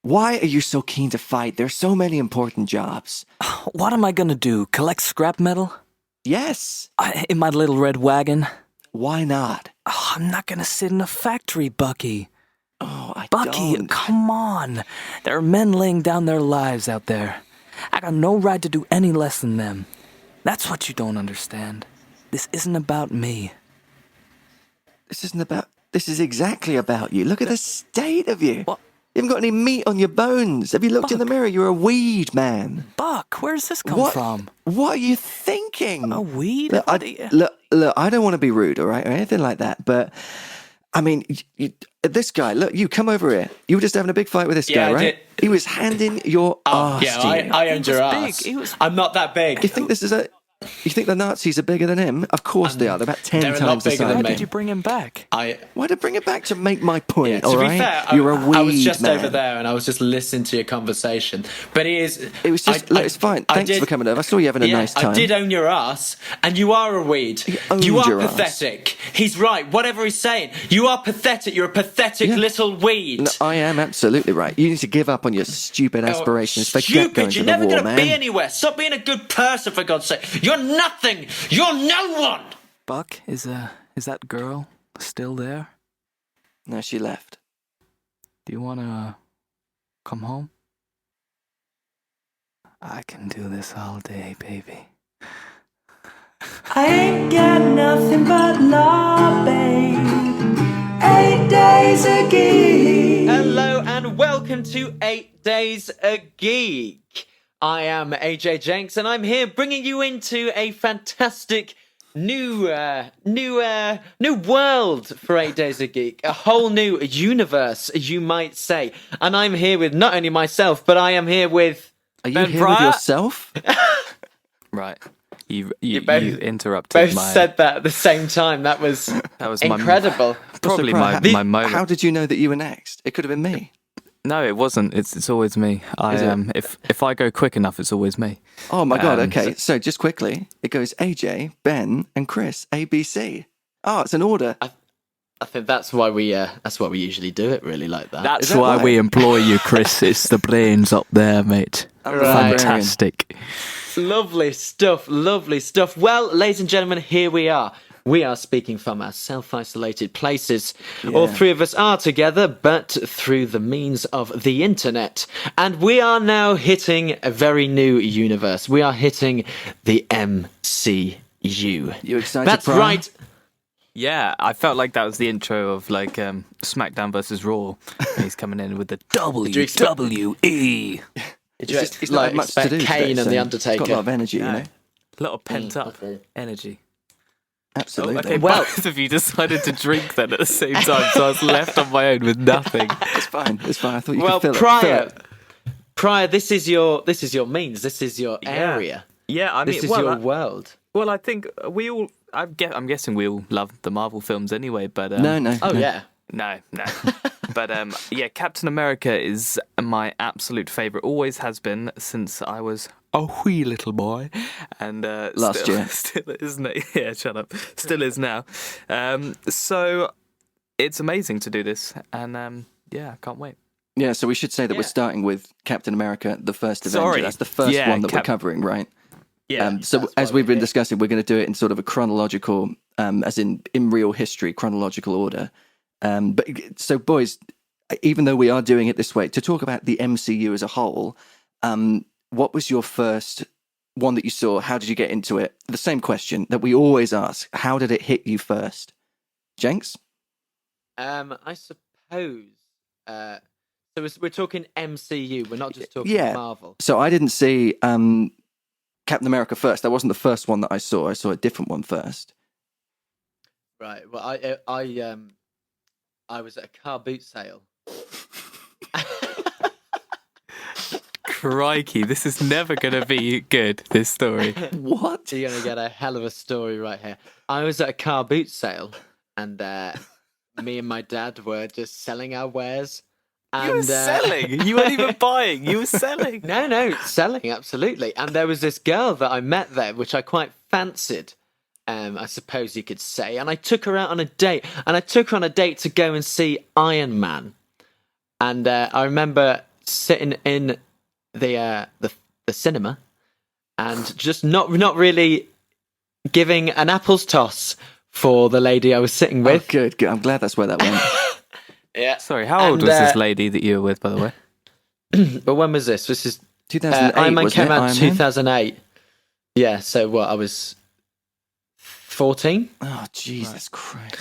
Why are you so keen to fight? There's so many important jobs. What am I gonna do? Collect scrap metal? Yes. In my little red wagon? Why not? Oh, I'm not gonna sit in a factory, Bucky. Oh, Bucky, don't. come on. There are men laying down their lives out there. I got no right to do any less than them. That's what you don't understand. This isn't about me. This is exactly about you. Look at the state of you. What? You haven't got any meat on your bones. Have you looked in the mirror? You're a weed, man. Buck, where's this come from? What are you thinking? A weed? Look, I don't want to be rude, all right, or anything like that, but, I mean, this guy, look, you come over here. You were just having a big fight with this guy, right? Did. He was handing your arse to you. I owned your ass. I'm not that big. You think you think the Nazis are bigger than him? Of course they are. They're about 10 they're a lot times the bigger size. than Why me. did you bring him back? Why to bring it back? To make my point, To all be right? fair, You're a weed I was just man. over there and I was just listening to your conversation. But It was just, look, it's fine. Thanks for coming over. I saw you having a nice time. I did own your ass, and you are a weed. owned You are your ass. pathetic. He's right. Whatever he's saying, you are pathetic. You're a pathetic little weed. No, I am absolutely right. You need to give up on your stupid aspirations. Forget going Stupid! to You're the never war, going to man. be anywhere. Stop being a good person, for God's sake. You're nothing. You're no one. Buck, is that girl still there? No, she left. Do you wanna come home? I can do this all day, baby. I ain't got nothing but love, babe. 8 days a geek. Hello and welcome to 8 Days a Geek. I am AJ Jenks and I'm here bringing you into a fantastic new world for 8 Days a Geek. A whole new universe, you might say. And I'm here with not only myself, but I am here with Are you Ben here Pryer? with yourself? Right. You both- interrupted both my... said that at the same time. That was incredible. Probably So, my Pryor, moment. How did you know that you were next? It could have been me. No, it wasn't. It's always me. Is it? If I go quick enough, it's always me. Oh my god, Um, okay. So just quickly, it goes AJ, Ben, and Chris, ABC. Oh, it's an order. I think that's why we usually do it really like that. That's that why why? we employ you, Chris. It's the brains up there, mate. I'm Right. Fantastic. Lovely stuff, lovely stuff. Well, ladies and gentlemen, here we are. We are speaking from our self-isolated places. All three of us are together, but through the means of the internet. And we are now hitting a very new universe. We are hitting the MCU. You excited, That's Pryor? right. Yeah, I felt like that was the intro of like SmackDown versus Raw. And he's coming in with the WWE. Did you He's not had much to expect do Kane today, and so The He's Undertaker? got a lot of energy, you know? A lot of pent up energy. Absolutely. Okay, Well- both of you decided to drink then at the same time, so I was left on my own with nothing. It's fine. It's fine. I thought you Well, could fill it. Pryor, this is your means. This is your area. Yeah, I mean, This is your world. well, I think we all. I'm guessing we all love the Marvel films anyway, but No. Oh no. yeah. no. But yeah, Captain America is my absolute favourite. Always has been since I was a wee little boy, and Last year. still isn't it? Yeah, shut up. Still is now. So it's amazing to do this, and yeah, I can't wait. Yeah, so we should say that we're Yeah. starting with Captain America, the First Avenger. Sorry. That's the first Yeah, one that we're covering, right? Yeah. So that's as why we've we're been here. discussing, we're going to do it in sort of a chronological, as in real history, chronological order. But so, boys, even though we are doing it this way, to talk about the MCU as a whole, what was your first one that you saw? How did you get into it? The same question that we always ask: how did it hit you first? Jenks? I suppose. So we're talking MCU. We're not just talking Yeah. Marvel. So I didn't see Captain America first. That wasn't the first one that I saw. I saw a different one first. Right. Well, I was at a car boot sale. Crikey, this is never going to be good, this story. What? You're gonna get a hell of a story right here. I was at a car boot sale, and me and my dad were just selling our wares. And, You were selling. You weren't even buying. You were selling. No, selling, absolutely. And there was this girl that I met there, which I quite fancied, I suppose you could say. And I took her out on a date. And I took her on a date to go and see Iron Man. And I remember sitting in the cinema and just not really giving an apple's toss for the lady I was sitting with. Oh, good. I'm glad that's where that went. Yeah. Sorry, how old was this lady that you were with, by the way? But when was this? This is 2008. Iron Man wasn't came it? out Iron in Man? 2008. Yeah, so what? I was 14. Oh, Jesus Christ.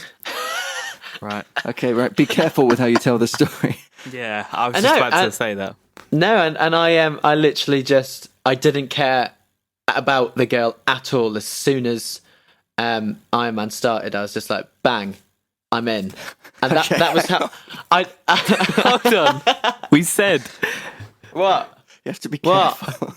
Right. Okay, right. Be careful with how you tell the story. Yeah, I was I just know, about to and- say that. No, and I literally just I didn't care about the girl at all. As soon as Iron Man started, I was just like, bang, I'm in, and that was how I. Hold on. We said What? You have to be What? careful.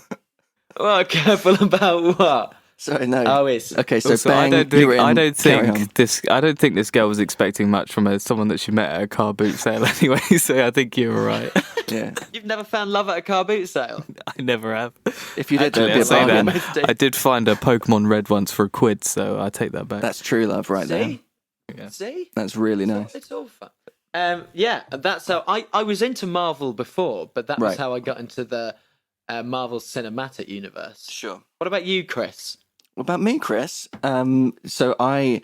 What? Careful about what? Sorry, no. Oh, it's Okay, so also, bang, I don't you were think in. Carry on. this girl was expecting much from someone that she met at a car boot sale anyway. So I think you were right. Yeah. You've never found love at a car boot sale. I never have. If you did, Actually, there'd I'll be a say bargain. that. I did find a Pokemon Red once for £1, so I take that back. That's true love right there. See, Yeah. see, That's really nice. it's all fun. Yeah, that's how I was into Marvel before, but that was Right. how I got into the Marvel Cinematic Universe. Sure. What about you, Chris? What about me, Chris? So I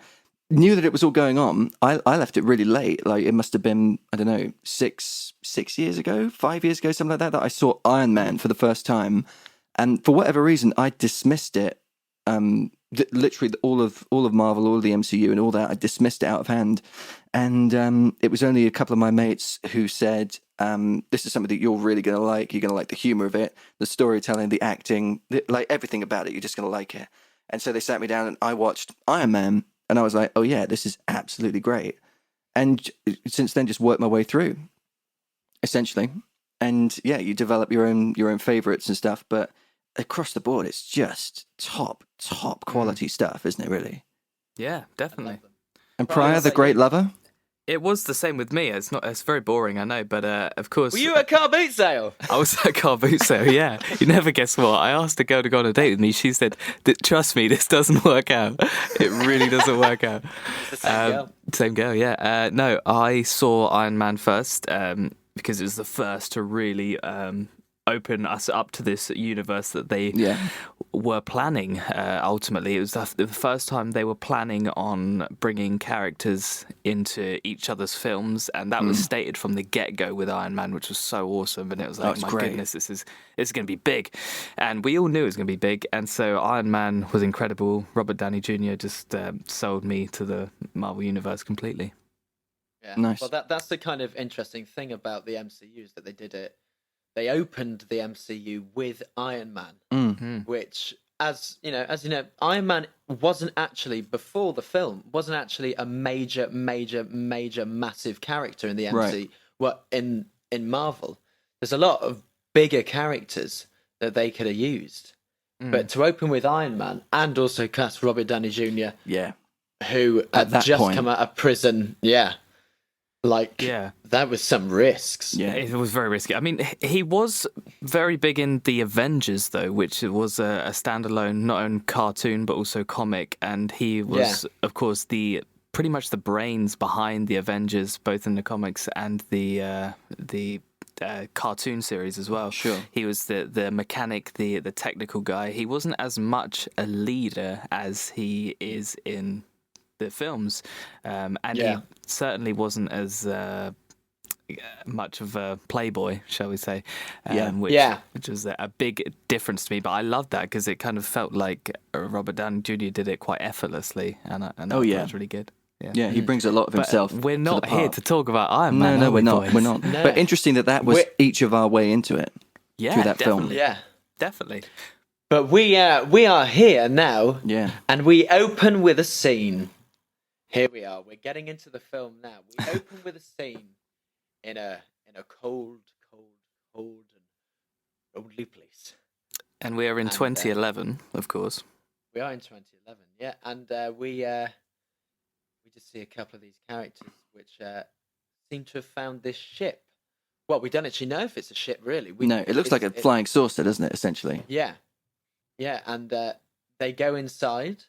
knew that it was all going on. I left it really late. Like it must have been, I don't know, 6 years ago, 5 years ago, something like that, that I saw Iron Man for the first time. And for whatever reason, I dismissed it. Literally all of Marvel, all of the MCU and all that, I dismissed it out of hand. And it was only a couple of my mates who said, this is something that you're really going to like. You're going to like the humor of it, the storytelling, the acting, like everything about it. You're just going to like it. And so they sat me down and I watched Iron Man and I was like, oh yeah, this is absolutely great. And since then, just worked my way through, essentially. And yeah, you develop your own favorites and stuff. But across the board, it's just top quality stuff, isn't it? Really. Yeah, definitely. And Pryor, the great lover. It was the same with me. It's very boring, I know, but of course. Were you at a car boot sale? I was at a car boot sale, yeah. You never guess what. I asked a girl to go on a date with me. She said, trust me, this doesn't work out. It really doesn't work out. The same girl. Same girl, yeah. No, I saw Iron Man first because it was the first to really open us up to this universe that they were planning. Ultimately, it was the first time they were planning on bringing characters into each other's films, and that was stated from the get-go with Iron Man, which was so awesome. And it was like, it's my great. goodness, this is going to be big, and we all knew it was going to be big. And so Iron Man was incredible. Robert Downey Jr. just sold me to the Marvel universe completely. Yeah. Nice. Well, that's the kind of interesting thing about the MCU is that they did it. They opened the MCU with Iron Man, which, as you know, Iron Man wasn't actually before the film wasn't actually a major, massive character in the MCU. Right. Well, in Marvel, there's a lot of bigger characters that they could have used, but to open with Iron Man and also cast Robert Downey Jr., Yeah. who At had that just point. come out of prison, that was some risks. Yeah. It was very risky. I mean, he was very big in the Avengers, though, which was a standalone, not only cartoon but also comic, and he was, of course, pretty much the brains behind the Avengers, both in the comics and the cartoon series as well. Sure. He was the mechanic, the technical guy. He wasn't as much a leader as he is in the films, and he certainly wasn't as much of a playboy, shall we say, which was a big difference to me. But I loved that because it kind of felt like Robert Downey Jr. did it quite effortlessly, and that was really good. Yeah, he brings a lot of himself. But we're to not the here part. to talk about Iron Man. No, are we're we, not. boys? We're not. No. But interesting that was each of our way into it. Yeah, through that film. definitely. Yeah. Definitely. But we are here now. Yeah. And we open with a scene. Here we are. We're getting into the film now. We open with a scene in a cold and lonely place. And we are in 2011, of course. We are in 2011, yeah, and we just see a couple of these characters which seem to have found this ship. Well, we don't actually know if it's a ship, really. No, it looks like a flying saucer, doesn't it, essentially? Yeah, and they go inside,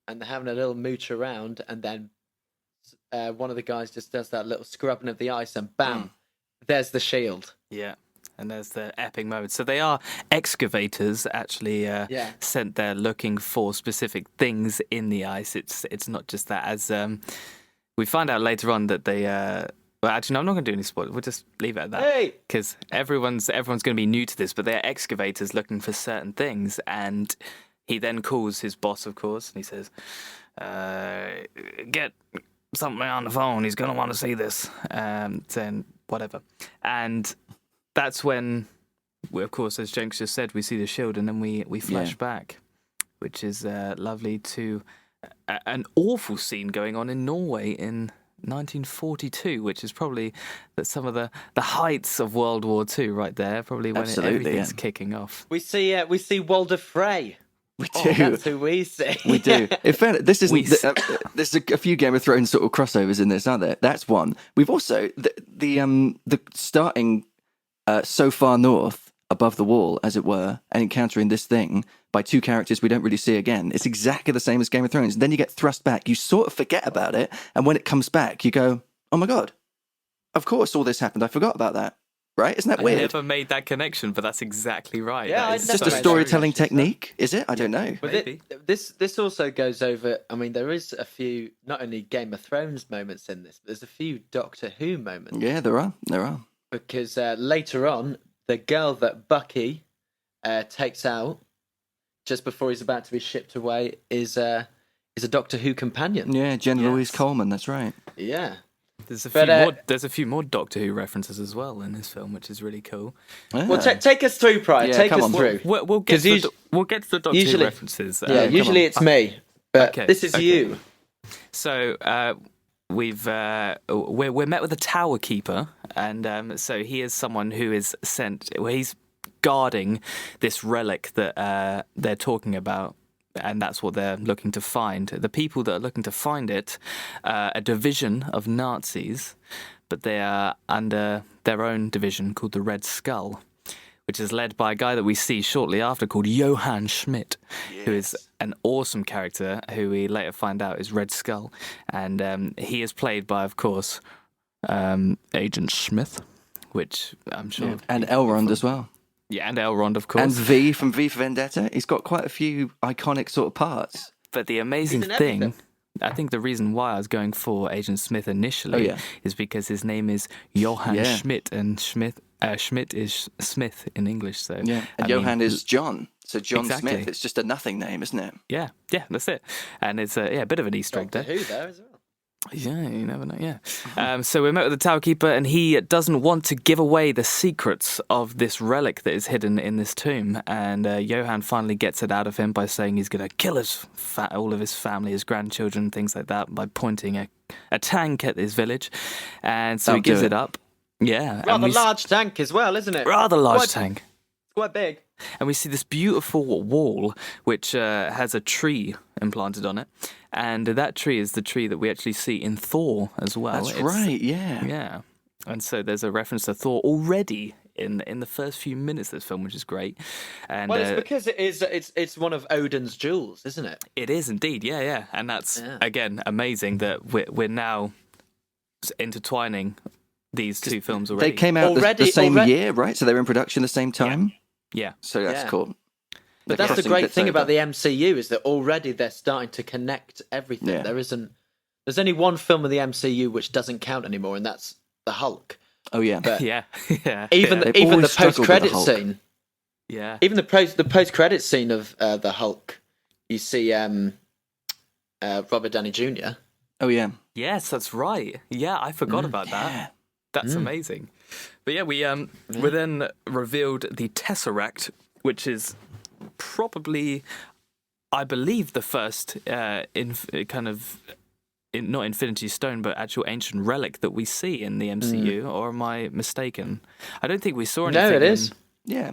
and they're having a little mooch around, and then one of the guys just does that little scrubbing of the ice, and bam, there's the shield. Yeah. And there's the epic moment. So they are excavators actually sent there looking for specific things in the ice. It's not just that. As we find out later on that they... well, actually, no, I'm not going to do any spoilers. We'll just leave it at that. Because everyone's going to be new to this, but they're excavators looking for certain things. And he then calls his boss, of course, and he says, get something on the phone. He's going to want to see this. Then whatever. And that's when, of course, as Jenks just said, we see the shield, and then we flash back, which is lovely to an awful scene going on in Norway in 1942, which is probably some of the heights of World War II right there, probably when everything's kicking off. We see Walder Frey. We do. That's who we see. We do. In fact, this is there's a few Game of Thrones sort of crossovers in this, aren't there? That's one. We've also the starting so far north above the wall, as it were, and encountering this thing by two characters we don't really see again. It's exactly the same as Game of Thrones. Then you get thrust back. You sort of forget about it, and when it comes back, you go, "Oh my god! Of course, all this happened. I forgot about that." Right? Isn't that weird? I never made that connection, but that's exactly right. Yeah, it's just a storytelling technique, is it? I don't know. Maybe. This also goes over. I mean, there is a few not only Game of Thrones moments in this, but there's a few Doctor Who moments. Yeah, there are. Because later on, the girl that Bucky takes out just before he's about to be shipped away is a Doctor Who companion. Yeah, Jen Louise Coleman. That's right. Yeah. There's a few more Doctor Who references as well in this film, which is really cool. Yeah. Well, take us through, Pryor. Yeah, take us through. We'll get to the Doctor Who references. Usually it's me, but this is you. So we're met with a tower keeper, and so he is someone who is sent. Well, he's guarding this relic that they're talking about. And that's what they're looking to find. The people that are looking to find it, a division of Nazis, but they are under their own division called the Red Skull, which is led by a guy that we see shortly after called Johann Schmidt, who is an awesome character who we later find out is Red Skull. And he is played by, of course, Agent Smith, which I'm sure... Yeah. And Elrond as well. Yeah, and Elrond, of course. And V from V for Vendetta. He's got quite a few iconic sort of parts. But the amazing thing, I think the reason why I was going for Agent Smith initially is because his name is Johann Schmidt, and Schmidt is Smith in English. So yeah, and Johann is John. So John Smith. It's just a nothing name, isn't it? Yeah, that's it. And it's a bit of an Easter egg there. Who there as well? Yeah, you never know, yeah. So we're met with the Tower Keeper, and he doesn't want to give away the secrets of this relic that is hidden in this tomb. And Johann finally gets it out of him by saying he's going to kill all of his family, his grandchildren, things like that, by pointing a tank at his village. And so he gives it up. Yeah. Rather large tank as well, isn't it? Rather large tank. It's quite big. And we see this beautiful wall, which has a tree implanted on it. And that tree is the tree that we actually see in Thor as well. That's right, yeah. Yeah. And so there's a reference to Thor already in the first few minutes of this film, which is great. And well, it's because it's one of Odin's jewels, isn't it? It is indeed, yeah. And that's, again, amazing that we're now intertwining these two films already. They came out the same year, right? So they were in production the same time? Yeah. So that's cool. But that's the great thing about the MCU is that already they're starting to connect everything. Yeah. There's only one film of the MCU which doesn't count anymore, and that's the Hulk. Oh yeah, but yeah. Even the post-credit scene. Yeah. Even the post-credit scene of the Hulk, you see Robert Downey Jr. Oh yeah. Yes, that's right. Yeah, I forgot about that. That's amazing. But yeah, we then revealed the Tesseract, which is probably, I believe, the first not Infinity Stone, but actual ancient relic that we see in the MCU. Or am I mistaken? I don't think we saw anything. No, it is. Yeah.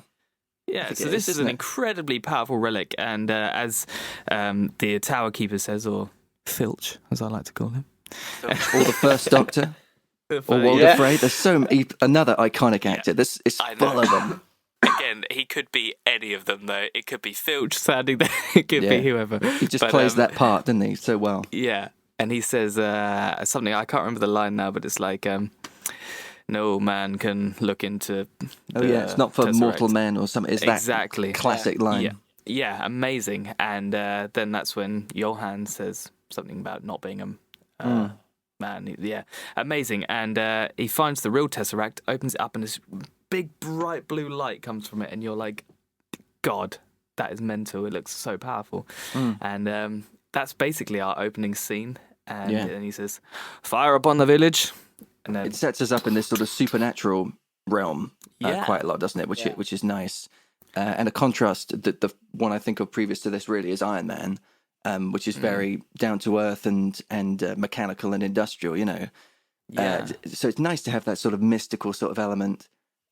Yeah, so this is an incredibly powerful relic, and as the Tower Keeper says, or Filch, as I like to call him, or the First Doctor. Or Walder Frey. There's another iconic actor. This is full of them. Again, he could be any of them, though. It could be Filch standing there. It could be whoever. He just plays that part, doesn't he? So well. Yeah, and he says something. I can't remember the line now, but it's like, no man can look into. Oh yeah, it's not for Tesseract. mortal men or something. It's that Exactly. classic line. Yeah, amazing. And then that's when Johan says something about not being a man. Yeah, amazing. And he finds the real Tesseract, opens it up, and this big bright blue light comes from it, and you're like, God, that is mental. It looks so powerful. And that's basically our opening scene. And then he says, "Fire upon the village." And then It sets us up in this sort of supernatural realm quite a lot, doesn't it? Which is nice. And a contrast, the one I think of previous to this really is Iron Man, which is very down to earth and mechanical and industrial, you know. So it's nice to have that sort of mystical sort of element.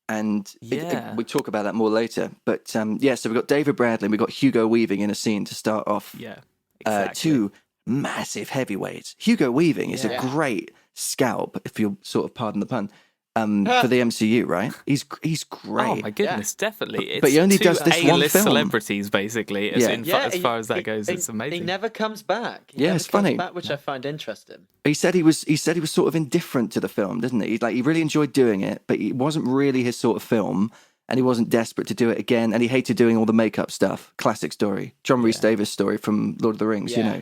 And we talk about that more later. But so we've got David Bradley and we've got Hugo Weaving in a scene to start off. Yeah, exactly. Two massive heavyweights. Hugo Weaving is a great scalp, if you'll sort of pardon the pun, for the MCU, right? He's great. Oh my goodness, definitely. It's But he only two does this one A-list film. celebrities, basically. As far as that goes, it's amazing. He never comes back. It's funny. Back, which I find interesting. He said he was sort of indifferent to the film, didn't he? Like he really enjoyed doing it, but it wasn't really his sort of film, and he wasn't desperate to do it again, and he hated doing all the makeup stuff. Classic story, John Rhys Davies story from Lord of the Rings. You know,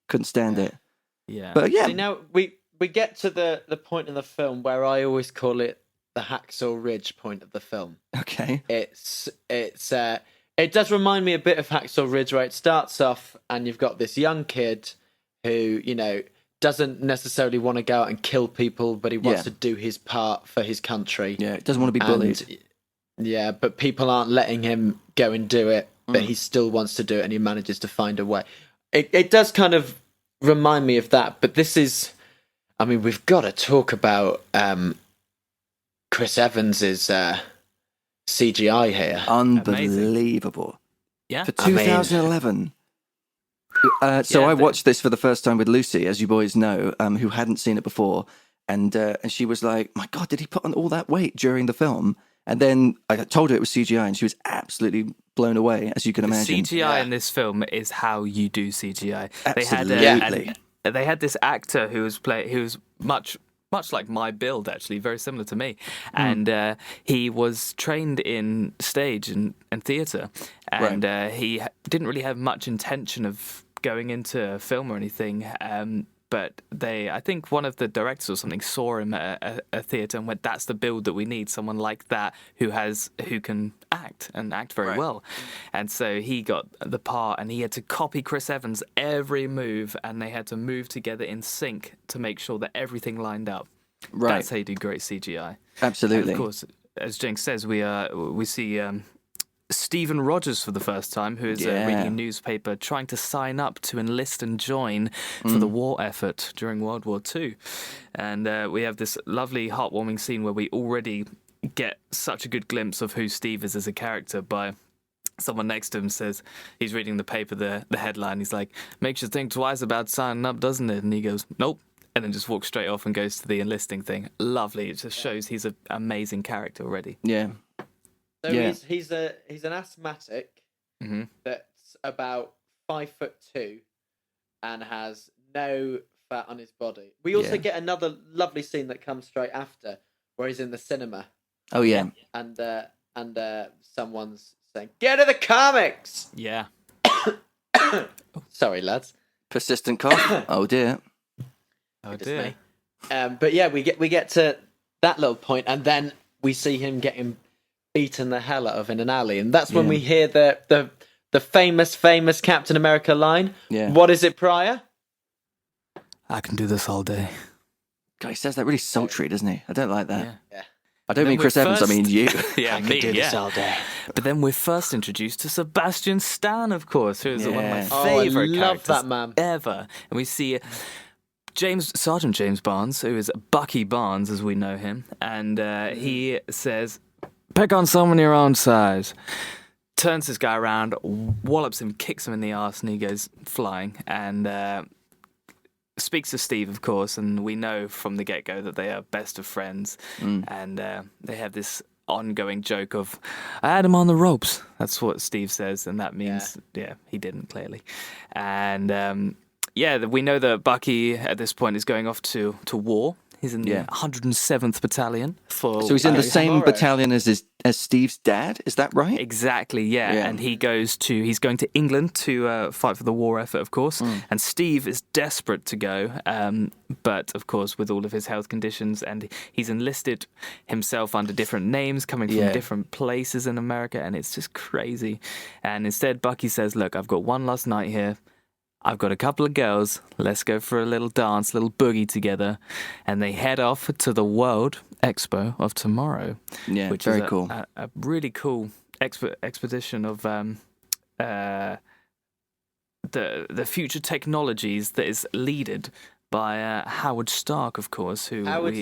couldn't stand it. Yeah, but See, now we get to the point in the film where I always call it the Hacksaw Ridge point of the film. Okay. It does remind me a bit of Hacksaw Ridge, where it starts off and you've got this young kid who, you know, doesn't necessarily want to go out and kill people, but he wants to do his part for his country. Yeah, doesn't want to be bullied. Yeah, but people aren't letting him go and do it, but he still wants to do it, and he manages to find a way. It does kind of remind me of that, but this is, I mean, we've got to talk about Chris Evans's CGI here. Unbelievable. Yeah. For 2011. I watched this for the first time with Lucy, as you boys know, who hadn't seen it before, and she was like, "My God, did he put on all that weight during the film?" And then I told her it was CGI, and she was absolutely blown away, as you can imagine. CGI in this film is how you do CGI. Absolutely. They had this actor who was much like my build, actually, very similar to me. And he was trained in stage and theatre, and he didn't really have much intention of going into film or anything. But I think one of the directors or something saw him at a theatre and went, "That's the build that we need, someone like that who can act and act very well." And so he got the part, and he had to copy Chris Evans' every move, and they had to move together in sync to make sure that everything lined up. Right. That's how you do great CGI. Absolutely. And of course, as Jenks says, we see Stephen Rogers for the first time, who is reading a newspaper, trying to sign up to enlist and join for the war effort during World War II. And we have this lovely, heartwarming scene where we already get such a good glimpse of who Steve is as a character by someone next to him says, he's reading the paper, the headline, he's like, "Makes you think twice about signing up, doesn't it?" And he goes, "Nope." And then just walks straight off and goes to the enlisting thing. Lovely. It just shows he's an amazing character already. Yeah. So he's an asthmatic that's about 5'2" and has no fat on his body. We also get another lovely scene that comes straight after, where he's in the cinema. Oh yeah. And someone's saying, "Get to the comics!" Yeah. Sorry, lads. Persistent cough. Oh dear. Oh dear. But yeah, we get to that little point, and then we see him getting beaten the hell out of in an alley, and that's when we hear the famous Captain America line. Yeah. What is it, Pryor? "I can do this all day." God, he says that really sultry, doesn't he? I don't like that. Yeah. I don't mean Chris Evans, I mean you. Yeah, me, this all day. But then we're first introduced to Sebastian Stan, of course, who is one of my Oh, favourite I love characters that man. ever. And we see Sergeant James Barnes, who is Bucky Barnes, as we know him, and he says, "Pick on someone your own size." Turns this guy around, wallops him, kicks him in the arse, and he goes flying. And speaks to Steve, of course, and we know from the get-go that they are best of friends. And they have this ongoing joke of, "I had him on the ropes." That's what Steve says, and that means, he didn't, clearly. And we know that Bucky at this point is going off to war. He's in the 107th Battalion. So he's in the same battalion as Steve's dad. Is that right? Exactly, yeah. And he's going to England to fight for the war effort, of course. And Steve is desperate to go, but of course, with all of his health conditions, and he's enlisted himself under different names, coming from different places in America, and it's just crazy. And instead, Bucky says, "Look, I've got one last night here. I've got a couple of girls. Let's go for a little dance, little boogie together." And they head off to the World Expo of Tomorrow. Yeah, which very is cool. A really cool expedition of the future technologies that is led by Howard Stark, of course.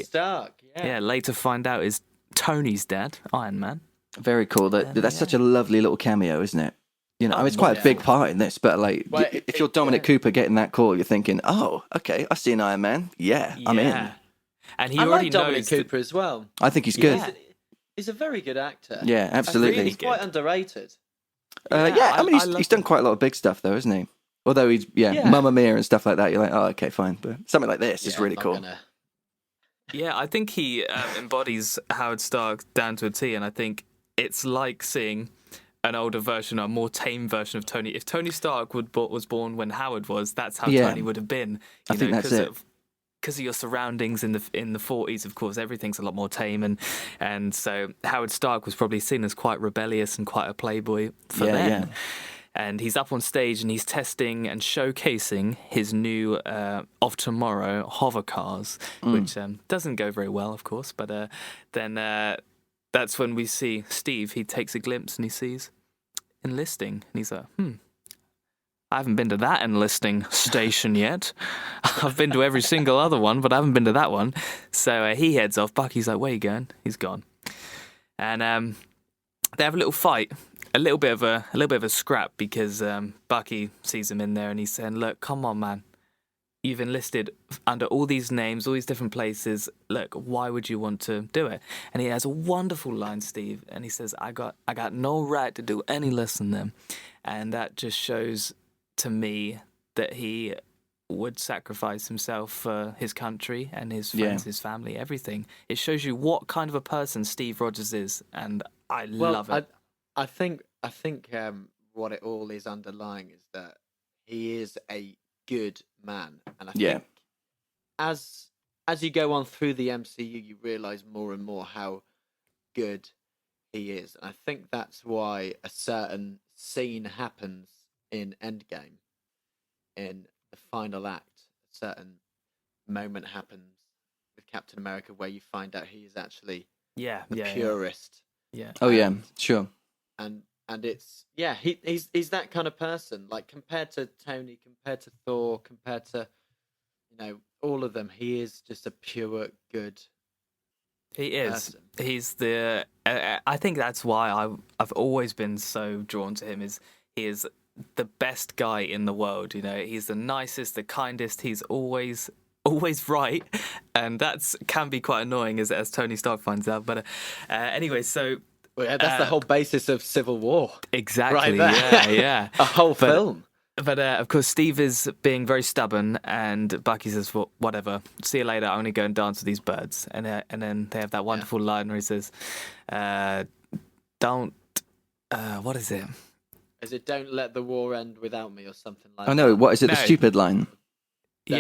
Stark, later find out is Tony's dad, Iron Man. Very cool. That's such a lovely little cameo, isn't it? You know, I mean, it's quite a big part in this, but like, if you're Dominic Cooper getting that call, you're thinking, "Oh, okay, I see an Iron Man. Yeah, I'm in." And I like Dominic Cooper as well. I think he's good. He's a very good actor. Yeah, absolutely. He's quite underrated. I mean, he's done quite a lot of big stuff, though, hasn't he? Although he's Mamma Mia and stuff like that. You're like, "Oh, okay, fine." But something like this is really cool. Yeah, I think he embodies Howard Stark down to a T, and I think it's like seeing an older version, a more tame version of Tony. If Tony Stark was born when Howard was, that's how Tony would have been. I think that's it. Because of your surroundings in the 40s, of course, everything's a lot more tame, and so Howard Stark was probably seen as quite rebellious and quite a playboy for then. Yeah. And he's up on stage and he's testing and showcasing his new of Tomorrow hover cars, which doesn't go very well, of course. But then that's when we see Steve. He takes a glimpse and he sees enlisting, and he's like, I haven't been to that enlisting station yet. I've been to every single other one, but I haven't been to that one. So he heads off. Bucky's like, "Where you going?" He's gone, and they have a little fight, a little bit of a scrap, because Bucky sees him in there, and he's saying, "Look, come on, man. You've enlisted under all these names, all these different places. Look, why would you want to do it?" And he has a wonderful line, Steve, and he says, I got no right to do any less than them. And that just shows to me that he would sacrifice himself for his country and his friends, his family, everything. It shows you what kind of a person Steve Rogers is, and I love it. I think what it all is underlying is that he is a good man, and I think as you go on through the MCU, you realise more and more how good he is, and I think that's why a certain scene happens in Endgame, in the final act. A certain moment happens with Captain America where you find out he is actually the purist. Yeah. Oh yeah, sure. And it's he's that kind of person. Like, compared to Tony, compared to Thor, compared to all of them, he is just a pure good. He is. Person. He's the. I think that's why I've always been so drawn to him. He is the best guy in the world. He's the nicest, the kindest. He's always right, and that's can be quite annoying as Tony Stark finds out. But anyway, so. Well, yeah, that's the whole basis of Civil War. Exactly. Right there. Yeah. A whole film. But of course, Steve is being very stubborn, and Bucky says, "Well, whatever. See you later. I'm going to go and dance with these birds." And then they have that wonderful line where he says, "Don't. What is it? Is it don't let the war end without me or something like?" Oh no! What is it? No. The stupid line. He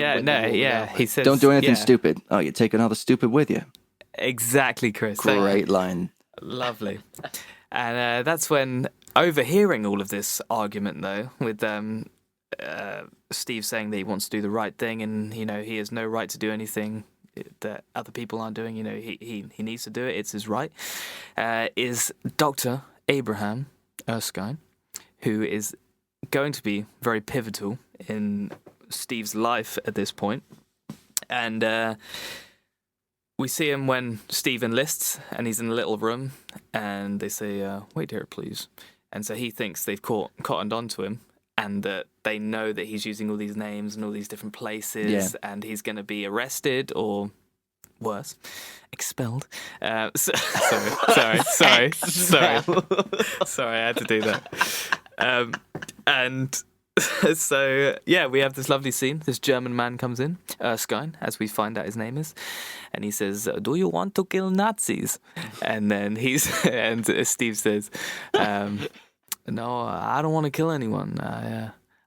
says, "Don't do anything stupid." Oh, you take another stupid with you. Exactly, Chris. Great line. Lovely. And that's when, overhearing all of this argument, though, with Steve saying that he wants to do the right thing, and he has no right to do anything that other people aren't doing. He needs to do it. It's his right. Is Dr. Abraham Erskine, who is going to be very pivotal in Steve's life at this point, and. We see him when Steve enlists, and he's in a little room, and they say, "Wait here, please." And so he thinks they've cottoned onto him, and that they know that he's using all these names and all these different places, and he's going to be arrested or worse, expelled. Sorry, I had to do that. And So, yeah, we have this lovely scene. This German man comes in, Erskine, as we find out his name is, and he says, "Do you want to kill Nazis?" And then and Steve says, "No, I don't want to kill anyone.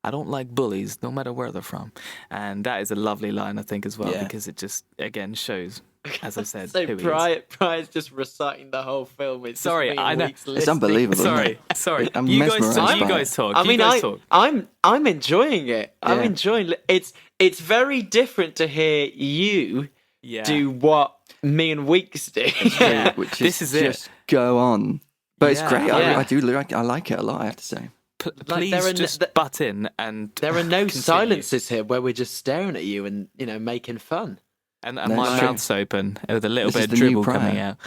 I don't like bullies, no matter where they're from." And that is a lovely line, I think, as well, because it just, again, shows, as I said, So who he is. Pryor's just reciting the whole film. It's Sorry, just me I and know. Weeks It's listening. unbelievable. isn't it? Sorry. I'm You mesmerised by guys it. talk. I You mean, guys talk. I'm enjoying it. I'm Yeah. enjoying it. It's very different to hear you Yeah. do what me and Weeks do. Yeah. Which This is it. just go on. But it's Yeah. great. Yeah. I do like it a lot, I have to say. Please there are just butt in and There are no continue. silences here where we're just staring at you and making fun. And No, my it's true. mouth's open with a little This is bit of the new dribble Pryor. coming out.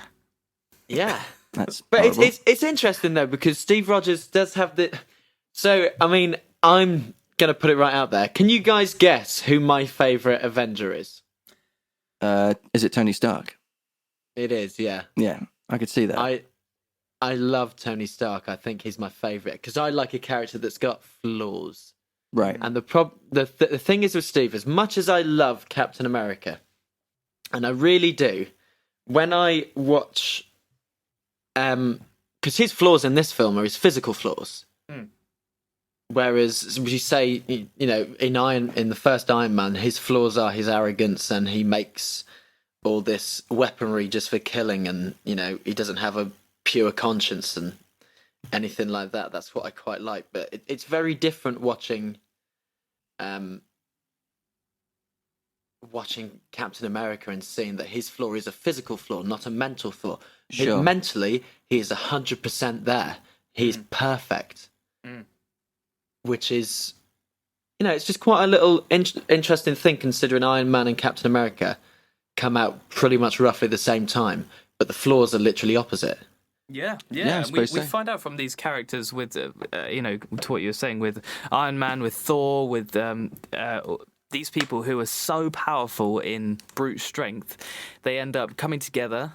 Yeah. That's But horrible. it's interesting though because Steve Rogers does have the. So I mean, I'm gonna put it right out there. Can you guys guess who my favorite Avenger is? Is it Tony Stark? It is, yeah. Yeah, I could see that. I love Tony Stark. I think he's my favorite because I like a character that's got flaws. Right. And the thing is with Steve, as much as I love Captain America, and I really do, when I watch, because his flaws in this film are his physical flaws. Whereas you say, in the first Iron Man, his flaws are his arrogance and he makes all this weaponry just for killing, and he doesn't have a pure conscience and anything like that. That's what I quite like. But it's very different watching Captain America and seeing that his flaw is a physical flaw, not a mental flaw. Sure. Mentally, he is 100% there. He's perfect. Which is, it's just quite a little interesting thing considering Iron Man and Captain America come out pretty much roughly the same time, but the flaws are literally opposite. Yeah. I And we suppose so. find out from these characters with, to what you were saying with Iron Man, with Thor, with these people who are so powerful in brute strength, they end up coming together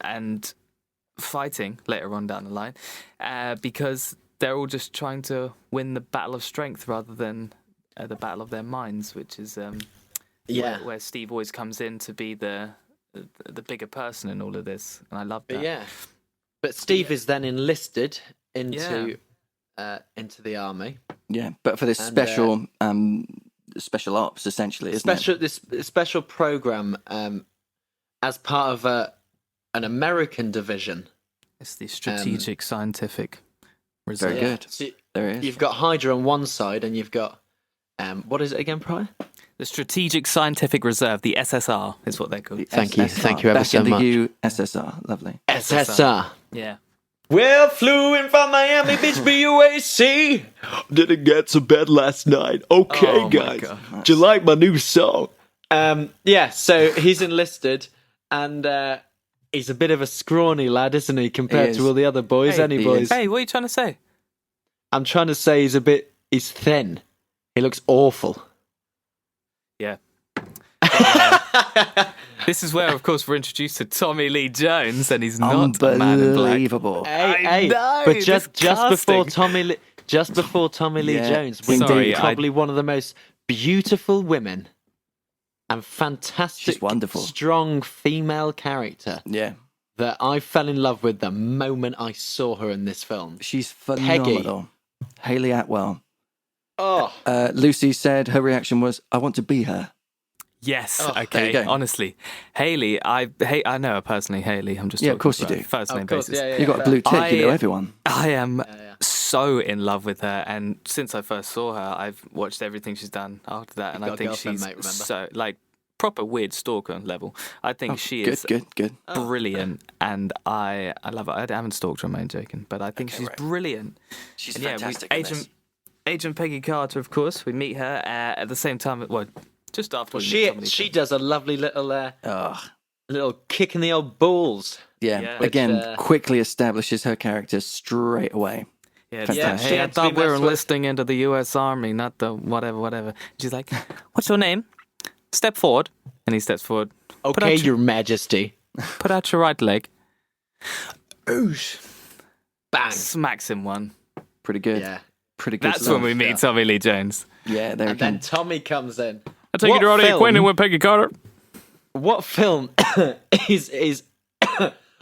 and fighting later on down the line because they're all just trying to win the battle of strength rather than the battle of their minds, which is where Steve always comes in to be the bigger person in all of this, and I love that. But Steve is then enlisted into the army. Yeah, but for this special ops, essentially, isn't it? This special program as part of an American division. It's the Strategic Scientific Reserve. Very good. So There is. you've got Hydra on one side, and you've got what is it again, Pryor? The Strategic Scientific Reserve, the SSR, is what they're called. Thank you. SSR. Thank you ever Back so in the much. USSR. Lovely. SSR. Yeah. Well, flew in from Miami Beach, BUAC. Didn't get to bed last night. Okay, Oh, my guys. God. Do you like my new song? So he's enlisted, and he's a bit of a scrawny lad, isn't he, compared He is. to all the other boys? Hey, Any he boys? is. Hey, what are you trying to say? I'm trying to say he's thin. He looks awful. Yeah. This is where, of course, we're introduced to Tommy Lee Jones, and he's not a man in black. Unbelievable. Hey, know, but this just before casting. Tommy Lee Yeah. Jones, we Sorry, meet probably one of the most beautiful women and fantastic, She's wonderful. strong female character Yeah. that I fell in love with the moment I saw her in this film. She's phenomenal. Hayley Atwell. Oh, Lucy said her reaction was, I want to be her. Yes, Oh, there okay, you go. honestly. Hayley, I know her personally, Hayley. I'm just Yeah, talking of course you about do. first of name course, basis. yeah. You got a blue tick, you know I- everyone. I am yeah. so in love with her, and since I first saw her, I've watched everything she's done after that, and got I a think girlfriend, she's mate, remember? so proper weird stalker level. I think she is Good. brilliant, and I love her. I haven't stalked her, I'm joking, but I think she's brilliant. She's And fantastic in this. Agent Peggy Carter, of course. We meet her at the same time. Well, just after. Well, we meet Tommy Lee she Jones. does a lovely little Ugh. little kick in the old balls. Yeah. Yeah. Again, Which, quickly establishes her character straight away. Yeah, Fantastic. hey, I Yeah, to thought be we were messed with. enlisting into the U.S. Army, not the whatever. She's like, "What's your name? Step forward." And he steps forward. Okay, out Your Majesty. Put out your right leg. Oosh. Bang. Smacks him one. Pretty good. Yeah. Pretty good That's stuff. when we meet Tommy Lee Jones. Yeah, there And he then comes. Tommy comes in. I take it you're already acquainted with Peggy Carter. What film is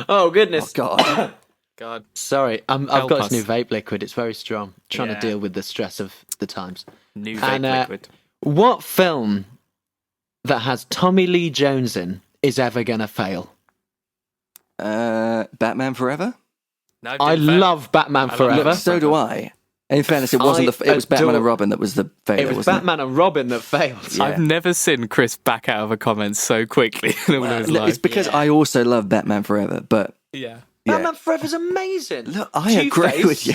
oh goodness. Oh, God. God. Sorry, I've Help got us. this new vape liquid. It's very strong. Trying Yeah. to deal with the stress of the times. New And, vape liquid. What film that has Tommy Lee Jones in is ever gonna fail? Batman Forever? No, I didn't fail. love Batman love Forever. Batman. So do I. In fairness, it wasn't it was Batman and adore- Robin that was the failure, It was wasn't Batman and Robin that failed. Yeah. I've never seen Chris back out of a comment so quickly in all of his it? No, life. it's because I also love Batman Forever, but Yeah. yeah. Batman Forever's amazing. Look, I agree with you.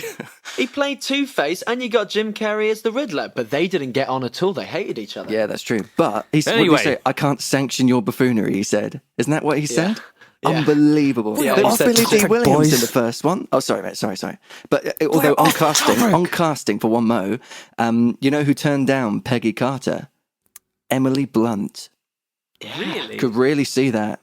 He played Two-Face, and you got Jim Carrey as the Riddler, but they didn't get on at all. They hated each other. Yeah, that's true. But what did he Anyway. say? I can't sanction your buffoonery, he said. Isn't that what he said? Yeah. Unbelievable. Yeah, Oh, he said Billy D. topic, Williams boys. in the first one. Oh, sorry, mate. Sorry. But although on casting for one mo, you know who turned down Peggy Carter? Emily Blunt. Really? Could really see that.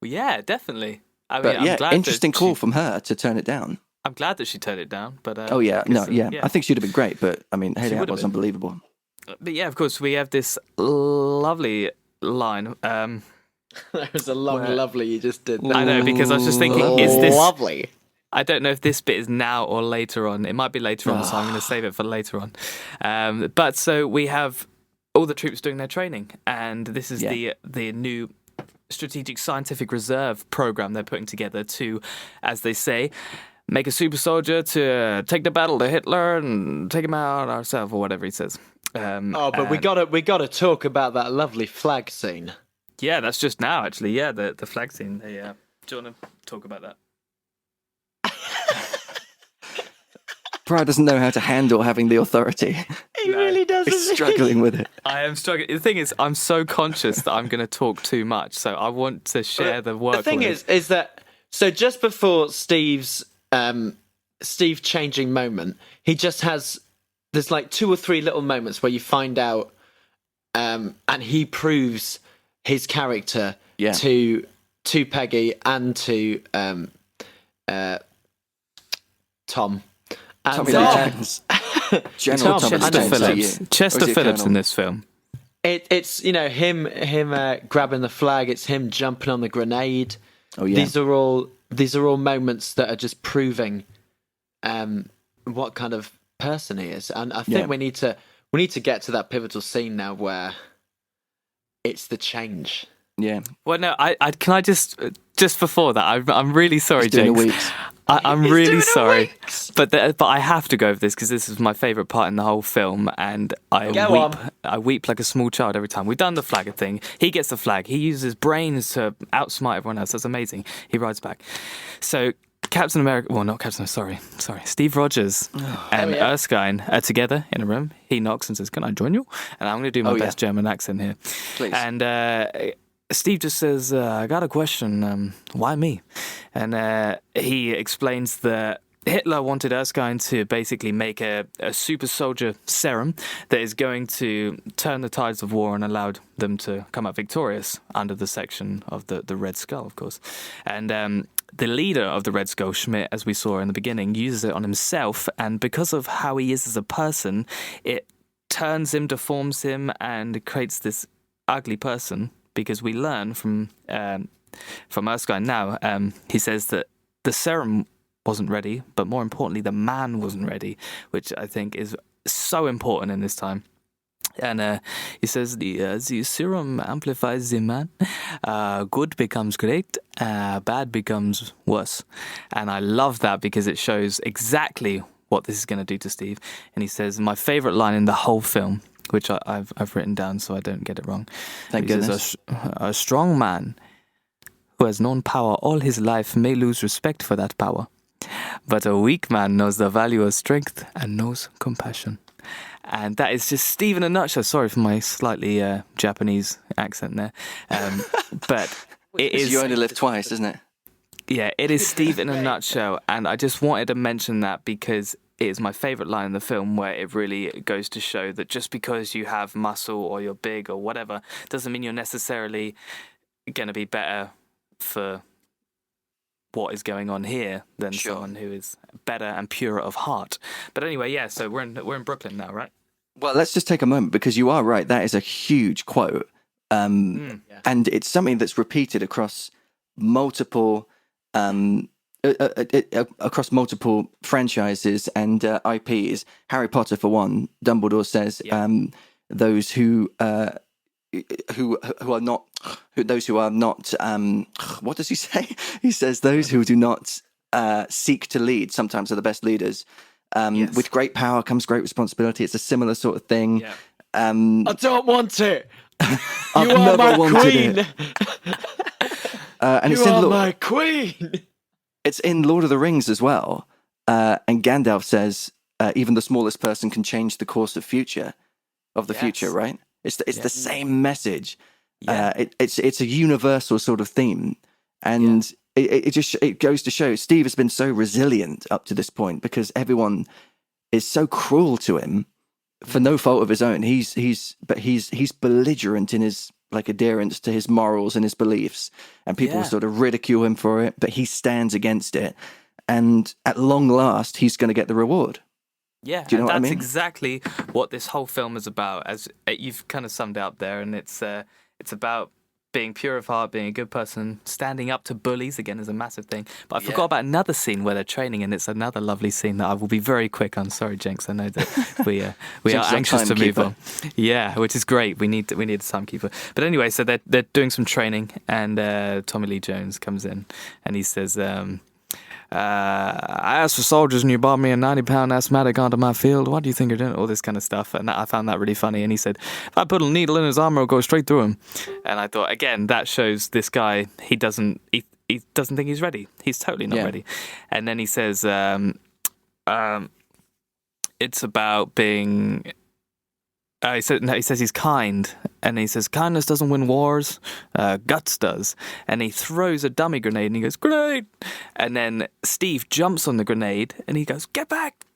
Well, yeah, definitely. I mean, But I'm yeah, glad interesting that call she, from her to turn it down. I'm glad that she turned it down. But Oh yeah, no, because, yeah. I think she'd have been great, but I mean, Haley would've Atwell was been. unbelievable. But yeah, of course, we have this lovely line. That was a long, Where- lovely you just did. I know, because I was just thinking, is this? lovely? I don't know if this bit is now or later on. It might be later on, so I'm going to save it for later on. But so we have all the troops doing their training, and this is the new strategic scientific reserve program they're putting together to, as they say, make a super soldier to take the battle to Hitler and take him out ourselves, or whatever he says. But we gotta talk about that lovely flag scene. Yeah, that's just now, actually. Yeah, the flag scene. Do you want to talk about that? Pryor doesn't know how to handle having the authority. He really does. He's struggling with it. I am struggling. The thing is, I'm so conscious that I'm going to talk too much, so I want to share the work. The thing is that so just before Steve changing moment, he just has there's like 2 or 3 little moments where you find out, and he proves his character to Peggy and to Tom. And, Tommy Lee Jones. General Tom Thomas and Jones, Chester like you. Phillips. Chester Or is he a Phillips colonel? in this film. It's him grabbing the flag. It's him jumping on the grenade. Oh yeah. These are all moments that are just proving what kind of person he is. And I think we need to get to that pivotal scene now where it's the change. Yeah. Well, no, I can I just before that, I'm really sorry, He's doing James. a weeks. I'm He's really doing a sorry, weeks. but I have to go over this because this is my favourite part in the whole film, and I weep like a small child every time. We've done the flag thing. He gets the flag. He uses his brains to outsmart everyone else. That's amazing. He rides back. So Captain America, well, not Captain. Sorry. Steve Rogers and Erskine are together in a room. He knocks and says, "Can I join you?" And I'm going to do my best German accent here. Please. And Steve just says, I got a question. Why me? And he explains that Hitler wanted Erskine to basically make a super soldier serum that is going to turn the tides of war and allow them to come out victorious under the section of the Red Skull, of course. And the leader of the Red Skull, Schmidt, as we saw in the beginning, uses it on himself. And because of how he is as a person, it turns him, deforms him, and creates this ugly person. Because we learn from Erskine now, he says that the serum wasn't ready, but more importantly, the man wasn't ready, which I think is so important in this time. And he says the serum amplifies the man. Good becomes great, bad becomes worse. And I love that because it shows exactly what this is going to do to Steve. And he says, my favourite line in the whole film, which I've written down so I don't get it wrong. Thank goodness. A strong man who has known power all his life may lose respect for that power. But a weak man knows the value of strength and knows compassion. And that is just Steve in a nutshell. Sorry for my slightly Japanese accent there. But it is... You only live twice, isn't it? Yeah, it is Steve in a nutshell. And I just wanted to mention that because it is my favourite line in the film, where it really goes to show that just because you have muscle or you're big or whatever doesn't mean you're necessarily going to be better for what is going on here than someone who is better and purer of heart. But anyway, yeah. So we're in Brooklyn now, right? Well, let's just take a moment because you are right. That is a huge quote, and it's something that's repeated across multiple franchises and IPs. Harry Potter, for one, Dumbledore says, those who are not. Those who are not. What does he say? He says those who do not seek to lead sometimes are the best leaders. With great power comes great responsibility. It's a similar sort of thing. Yeah. I don't want it. I've you are never my wanted queen. it. And you are my queen. It's in Lord of the Rings as well. And Gandalf says, even the smallest person can change the course of the future, right? It's the same message. Yeah. It's a universal sort of theme. And it goes to show Steve has been so resilient up to this point because everyone is so cruel to him for no fault of his own. He's belligerent in his adherence to his morals and his beliefs, and people sort of ridicule him for it, but he stands against it, and at long last he's going to get the reward. Yeah, do you know what I mean? That's exactly what this whole film is about, as you've kind of summed it up there, and it's about being pure of heart, being a good person, standing up to bullies, again, is a massive thing. But I forgot about another scene where they're training, and it's another lovely scene that I will be very quick on. Sorry, Jinx, I know that we are anxious to move on. Yeah, which is great. We need a timekeeper. But anyway, so they're doing some training, and Tommy Lee Jones comes in, and he says, I asked for soldiers and you brought me a 90-pound asthmatic onto my field. What do you think you're doing? All this kind of stuff. And I found that really funny. And he said, if I put a needle in his arm, it'll go straight through him. And I thought, again, that shows this guy, he doesn't think he's ready. He's totally not ready. And then he says, it's about being... he says he's kind, and he says kindness doesn't win wars, guts does. And he throws a dummy grenade, and he goes, grenade! And then Steve jumps on the grenade, and he goes, get back!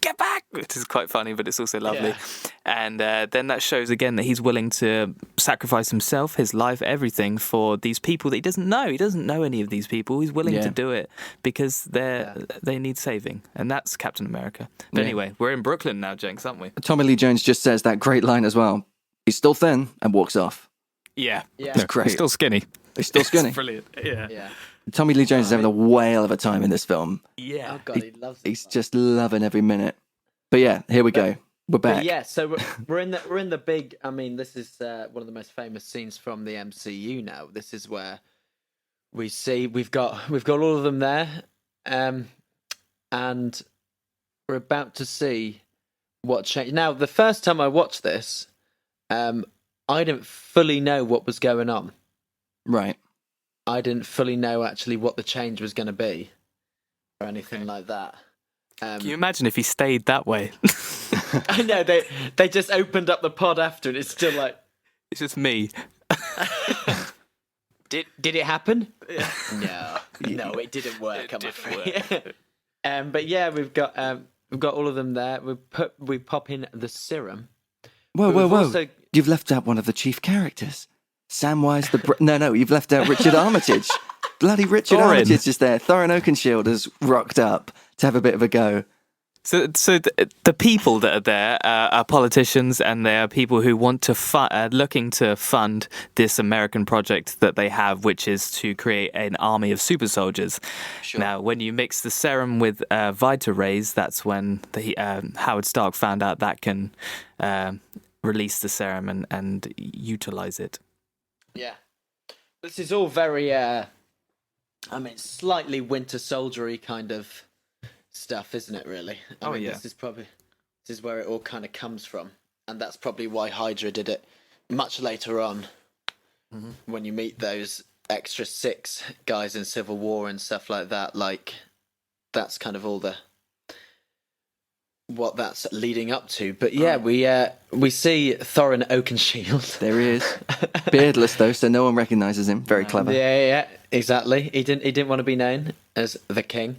Get back! Which is quite funny, but it's also lovely. Yeah. And then that shows again that he's willing to sacrifice himself, his life, everything for these people that he doesn't know. He doesn't know any of these people. He's willing to do it because they need saving. And that's Captain America. But anyway, we're in Brooklyn now, Jenks, aren't we? Tommy Lee Jones just says that great line as well. He's still thin and walks off. Yeah. It's great. He's still skinny. He's still skinny. It's brilliant. Yeah. Tommy Lee Jones is having a whale of a time in this film. Yeah. Oh God, he loves it. He's just loving every minute. But yeah, here we go. We're back. Yeah, so we're in the big. I mean, this is one of the most famous scenes from the MCU now. This is where we see we've got all of them there, and we're about to see what changed. Now, the first time I watched this, I didn't fully know what was going on. Right. I didn't fully know actually what the change was going to be, or anything like that. Can you imagine if he stayed that way? I know, they just opened up the pod after and it's still like... It's just me. Did it happen? No, it didn't work, I'm afraid. But yeah, we've got all of them there. We pop in the serum. Whoa. Also... You've left out one of the chief characters. Samwise the... No, you've left out Richard Armitage. Bloody Richard Armitage is there. Thorin Oakenshield has rocked up to have a bit of a go. So the people that are there are politicians, and they are people who want to looking to fund this American project that they have, which is to create an army of super soldiers. Sure. Now, when you mix the serum with Vita rays, that's when Howard Stark found out that can release the serum and utilize it. Yeah, this is all very. Slightly Winter Soldier-y kind of stuff, isn't it, really? I mean, This is where it all kind of comes from. And that's probably why Hydra did it much later on, when you meet those extra 6 guys in Civil War and stuff like that. Like, that's kind of all what that's leading up to. But yeah, we see Thorin Oakenshield. There he is. Beardless, though, so no one recognises him. Very clever. Yeah, exactly. He didn't want to be known as the king.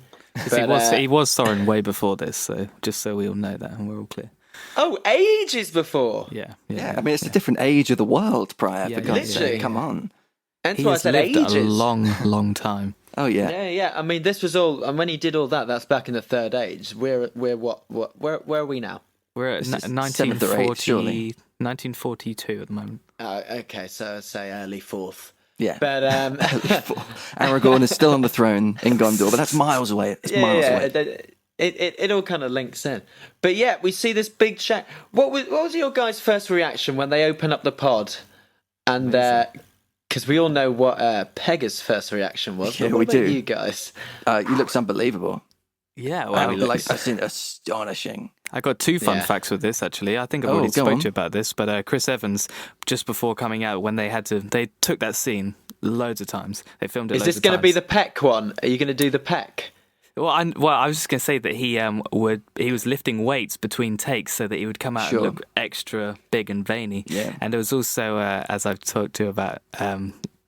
But, he was Thorin way before this, so just so we all know that and we're all clear. Oh, ages before. Yeah. I mean, it's a different age of the world, Pryor, for God's sake. Come on. And so I said lived ages. A long, long time. Oh yeah. Yeah. I mean, this was all, and when he did all that, that's back in the Third Age. We're what? Where are we now? We're at This is 7th or 8th, surely. 1942 at the moment. Okay, so say early fourth. Yeah. But Aragorn is still on the throne in Gondor, but that's miles away. It's miles away. It all kind of links in. But yeah, we see this big check. What was your guys' first reaction when they open up the pod? And because we all know what Peggy's first reaction was. Yeah, but what we about do. you guys? He looks unbelievable. Yeah, well, Astonishing. I got 2 fun Yeah. facts with this, actually. I think I've already go spoke on. to you about this, but Chris Evans, just before coming out, when they took that scene loads of times. They filmed it Is loads this of going to times. be the peck one? Are you going to do the peck? Well, I was just going to say that he was lifting weights between takes so that he would come out Sure. and look extra big and veiny. Yeah. And there was also, as I've talked to you about,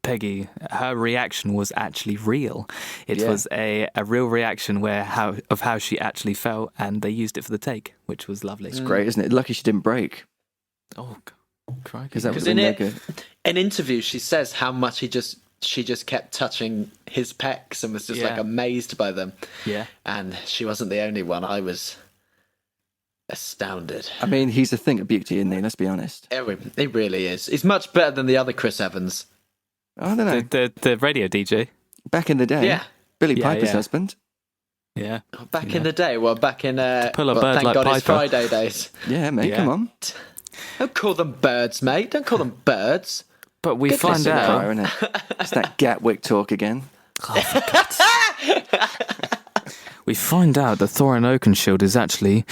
Peggy, her reaction was actually real. It Yeah. was a real reaction of how she actually felt, and they used it for the take, which was lovely. It's great, isn't it? Lucky she didn't break, Oh, crikey. because that would Because have in been no it, good. in interviews, she says how much she just kept touching his pecs and was just like Yeah. amazed by them. Yeah. And she wasn't the only one. I was astounded. I mean, he's a thing of beauty, isn't he? Let's be honest. He really is. He's much better than the other Chris Evans. I don't know. The radio DJ. Back in the day, Yeah. Billy Yeah, Piper's yeah. husband. Yeah. Back in the day, back in pull a bird thank like God it's Piper. Friday days. Yeah, mate, Yeah. come on. Don't call them birds, mate. Don't call them birds. But we Good find listen, out. Pryor, isn't it? It's that Gatwick talk again. We find out that Thorin Oakenshield is actually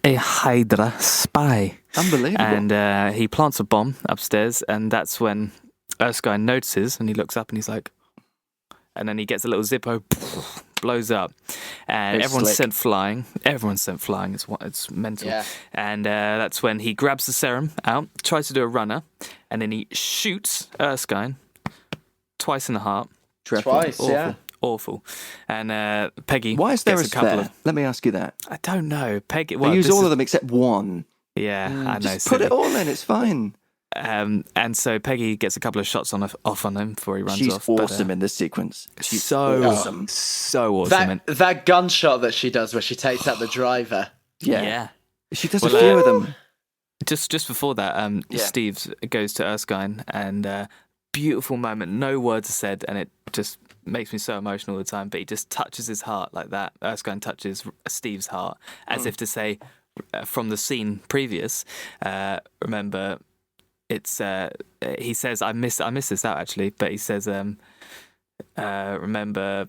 a Hydra spy. Unbelievable. And he plants a bomb upstairs, and that's when Erskine notices, and he looks up and he's like, and then he gets a little Zippo, blows up, and Very everyone's slick. sent flying. Everyone's sent flying. It's mental. Yeah. And that's when he grabs the serum out, tries to do a runner, and then he shoots Erskine twice in the heart. Dreadful. Twice, Awful. yeah. Awful. And Peggy Why is there a gets a couple spare? of. Let me ask you that. I don't know. Peggy. They Well, use this all is- of them except one. Yeah, I know. Just put silly. it all in. It's fine. And so Peggy gets a couple of shots off on him before he runs She's off. but, awesome in this sequence. She's so awesome. so awesome. That gunshot that she does where she takes out the driver. Yeah. She does Well, a few of them. Just before that, Yeah. Steve goes to Erskine, and beautiful moment. No words are said, and it just makes me so emotional all the time. But he just touches his heart like that. Erskine touches Steve's heart, as if to say, from the scene previous, remember. It's he says I miss this out actually, but he says remember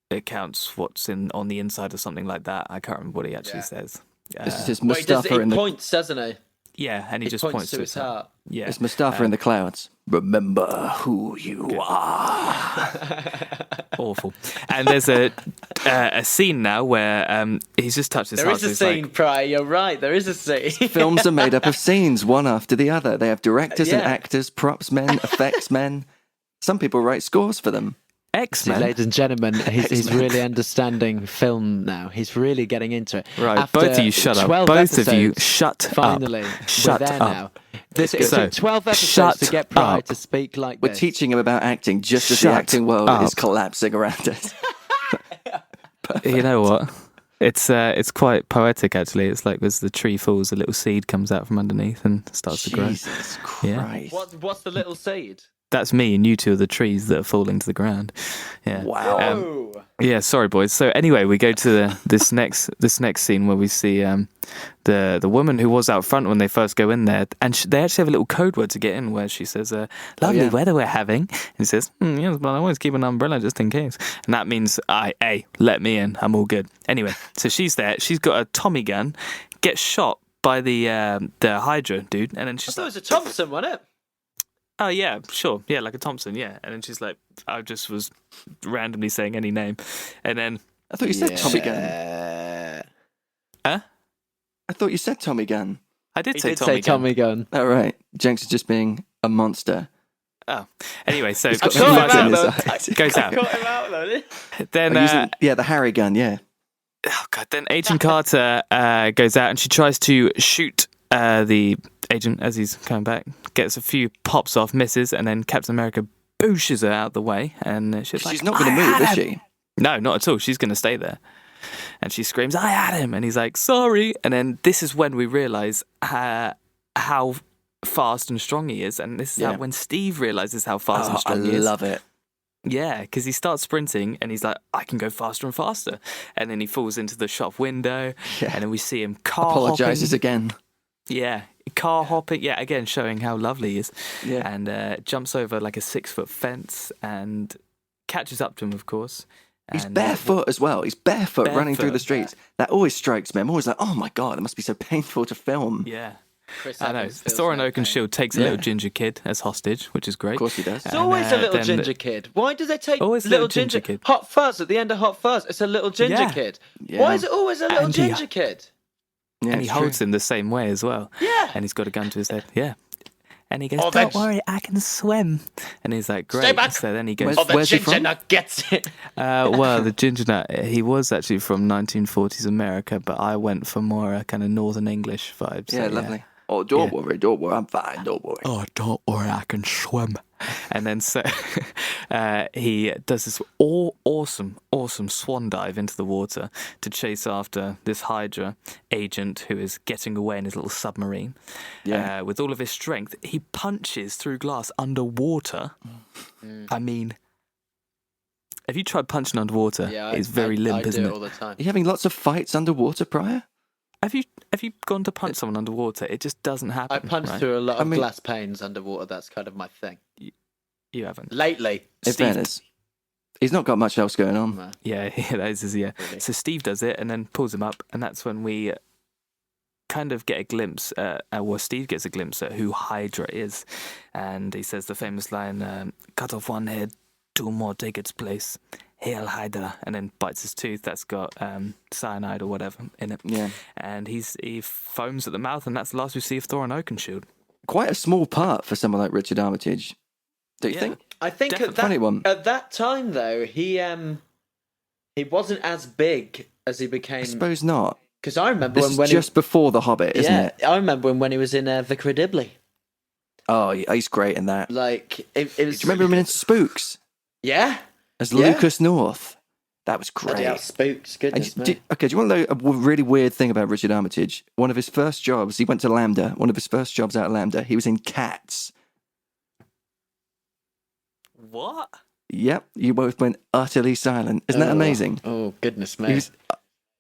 it counts what's on the inside or something like that. I can't remember what he actually says. This is his Well, Mustafa he in the. points, doesn't he? Yeah, and he just points to his heart. Yeah, It's Mustafa in the clouds. Remember who you are. awful. And there's a scene now where he's just touched his There heart. is so a he's scene, like, Pryor. You're right. There is a scene. Films are made up of scenes, one after the other. They have directors and Yeah. actors, props men, effects men. Some people write scores for them. X-Men. Ladies and gentlemen, he's really understanding film now. He's really getting into it. Right, After both of you shut up. 12 Both of you episodes, shut finally, up. Shut we're there up. now. This it So, took 12 episodes shut to get Pryor up. to speak like We're this. teaching him about acting just as Shut the acting world up. is collapsing around us. You know what? It's quite poetic actually. It's like as the tree falls, a little seed comes out from underneath and starts to grow. Jesus Yeah. Christ. What's the little seed? That's me, and you two are the trees that are falling to the ground. Yeah. Wow. Oh. Yeah. Sorry, boys. So anyway, we go to this next scene where we see the woman who was out front when they first go in there, and they actually have a little code word to get in where she says, "Lovely yeah. weather we're having." And he says, "Yes, but I always keep an umbrella just in case." And that means, "Hey, let me in. I'm all good." Anyway, so she's there. She's got a Tommy gun, gets shot by the Hydra dude, and then I she's thought it like, was a Thompson, wasn't it? "Oh yeah, sure, yeah, like a Thompson, yeah." And then she's like, "I just was randomly saying any name," and then I thought you said Tommy Gun. Huh? I thought you said Tommy Gun. I did He say did Tommy say gun. Tommy Gun. Oh, right. Jenks is just being a monster. Oh, anyway, so He's got she the caught him fuzz in out, his though. eyes. goes out. Caught him out though. Then, The Harry gun, yeah. oh god, then Agent Carter goes out and she tries to shoot the agent as he's coming back. Gets a few pops off, misses, and then Captain America booshes her out the way, and she's like, not going to move, is she? No, not at all. She's going to stay there. And she screams, I had him. And he's like, sorry. And then this is when we realise how fast and strong he is. And this is when Steve realises how fast and strong he is. I love it. Yeah, because he starts sprinting and he's like, I can go faster and faster. And then he falls into the shop window. Yeah. And then we see him apologises again. Yeah, car hopping. Yeah, again, showing how lovely he is. Yeah. And jumps over like a 6-foot fence and catches up to him, of course. He's barefoot as well. He's barefoot running through the streets. That always strikes me. I'm always like, oh my God, it must be so painful to film. Yeah. I know. Thorin Oakenshield takes a little ginger kid as hostage, which is great. Of course he does. It's always a little ginger kid. Why do they take little ginger kid? Hot Fuzz, at the end of Hot Fuzz, it's a little ginger kid. Yeah. Why is it always a little ginger kid? Yeah, and he holds him the same way as well. Yeah. And he's got a gun to his head. Yeah. And he goes, don't worry, I can swim. And he's like, great. Stay back. So then he goes, the ginger nut gets it. Well, the ginger nut, he was actually from 1940s America, but I went for more kind of Northern English vibes. Yeah, lovely. Oh, don't worry, I'm fine, don't worry. Oh, don't worry, I can swim. And then so he does this awesome swan dive into the water to chase after this Hydra agent who is getting away in his little submarine. Yeah. With all of his strength, he punches through glass underwater. I mean, have you tried punching underwater? Yeah, it's very limp, isn't it? I do it all the time. Are you having lots of fights underwater, Pryor? Have you gone to punch someone underwater? It just doesn't happen. I punched through a lot of glass panes underwater. That's kind of my thing. You haven't. Lately. In fairness, he's not got much else going on. Yeah, that is, yeah. Really? So Steve does it and then pulls him up, and that's when we kind of get a glimpse, Steve gets a glimpse at who Hydra is. And he says the famous line, cut off one head, 2 more take its place. Hail Hydra, and then bites his tooth that's got cyanide or whatever in it. Yeah. And he foams at the mouth, and that's the last we see of Thorin Oakenshield. Quite a small part for someone like Richard Armitage, don't you think? I think at that time, though, he wasn't as big as he became. I suppose not. Because I remember when just before The Hobbit, isn't it? I remember when he was in Vicar of Dibley. Oh, he's great in that. Like, it was. Do you remember him in Spooks? Yeah. As Lucas North. That was great. Yeah, Spooks, goodness me. Do you want to know a really weird thing about Richard Armitage? One of his first jobs, he went to Lambda. One of his first jobs out of Lambda, he was in Cats. What? Yep, you both went utterly silent. Isn't that amazing? Oh, goodness me.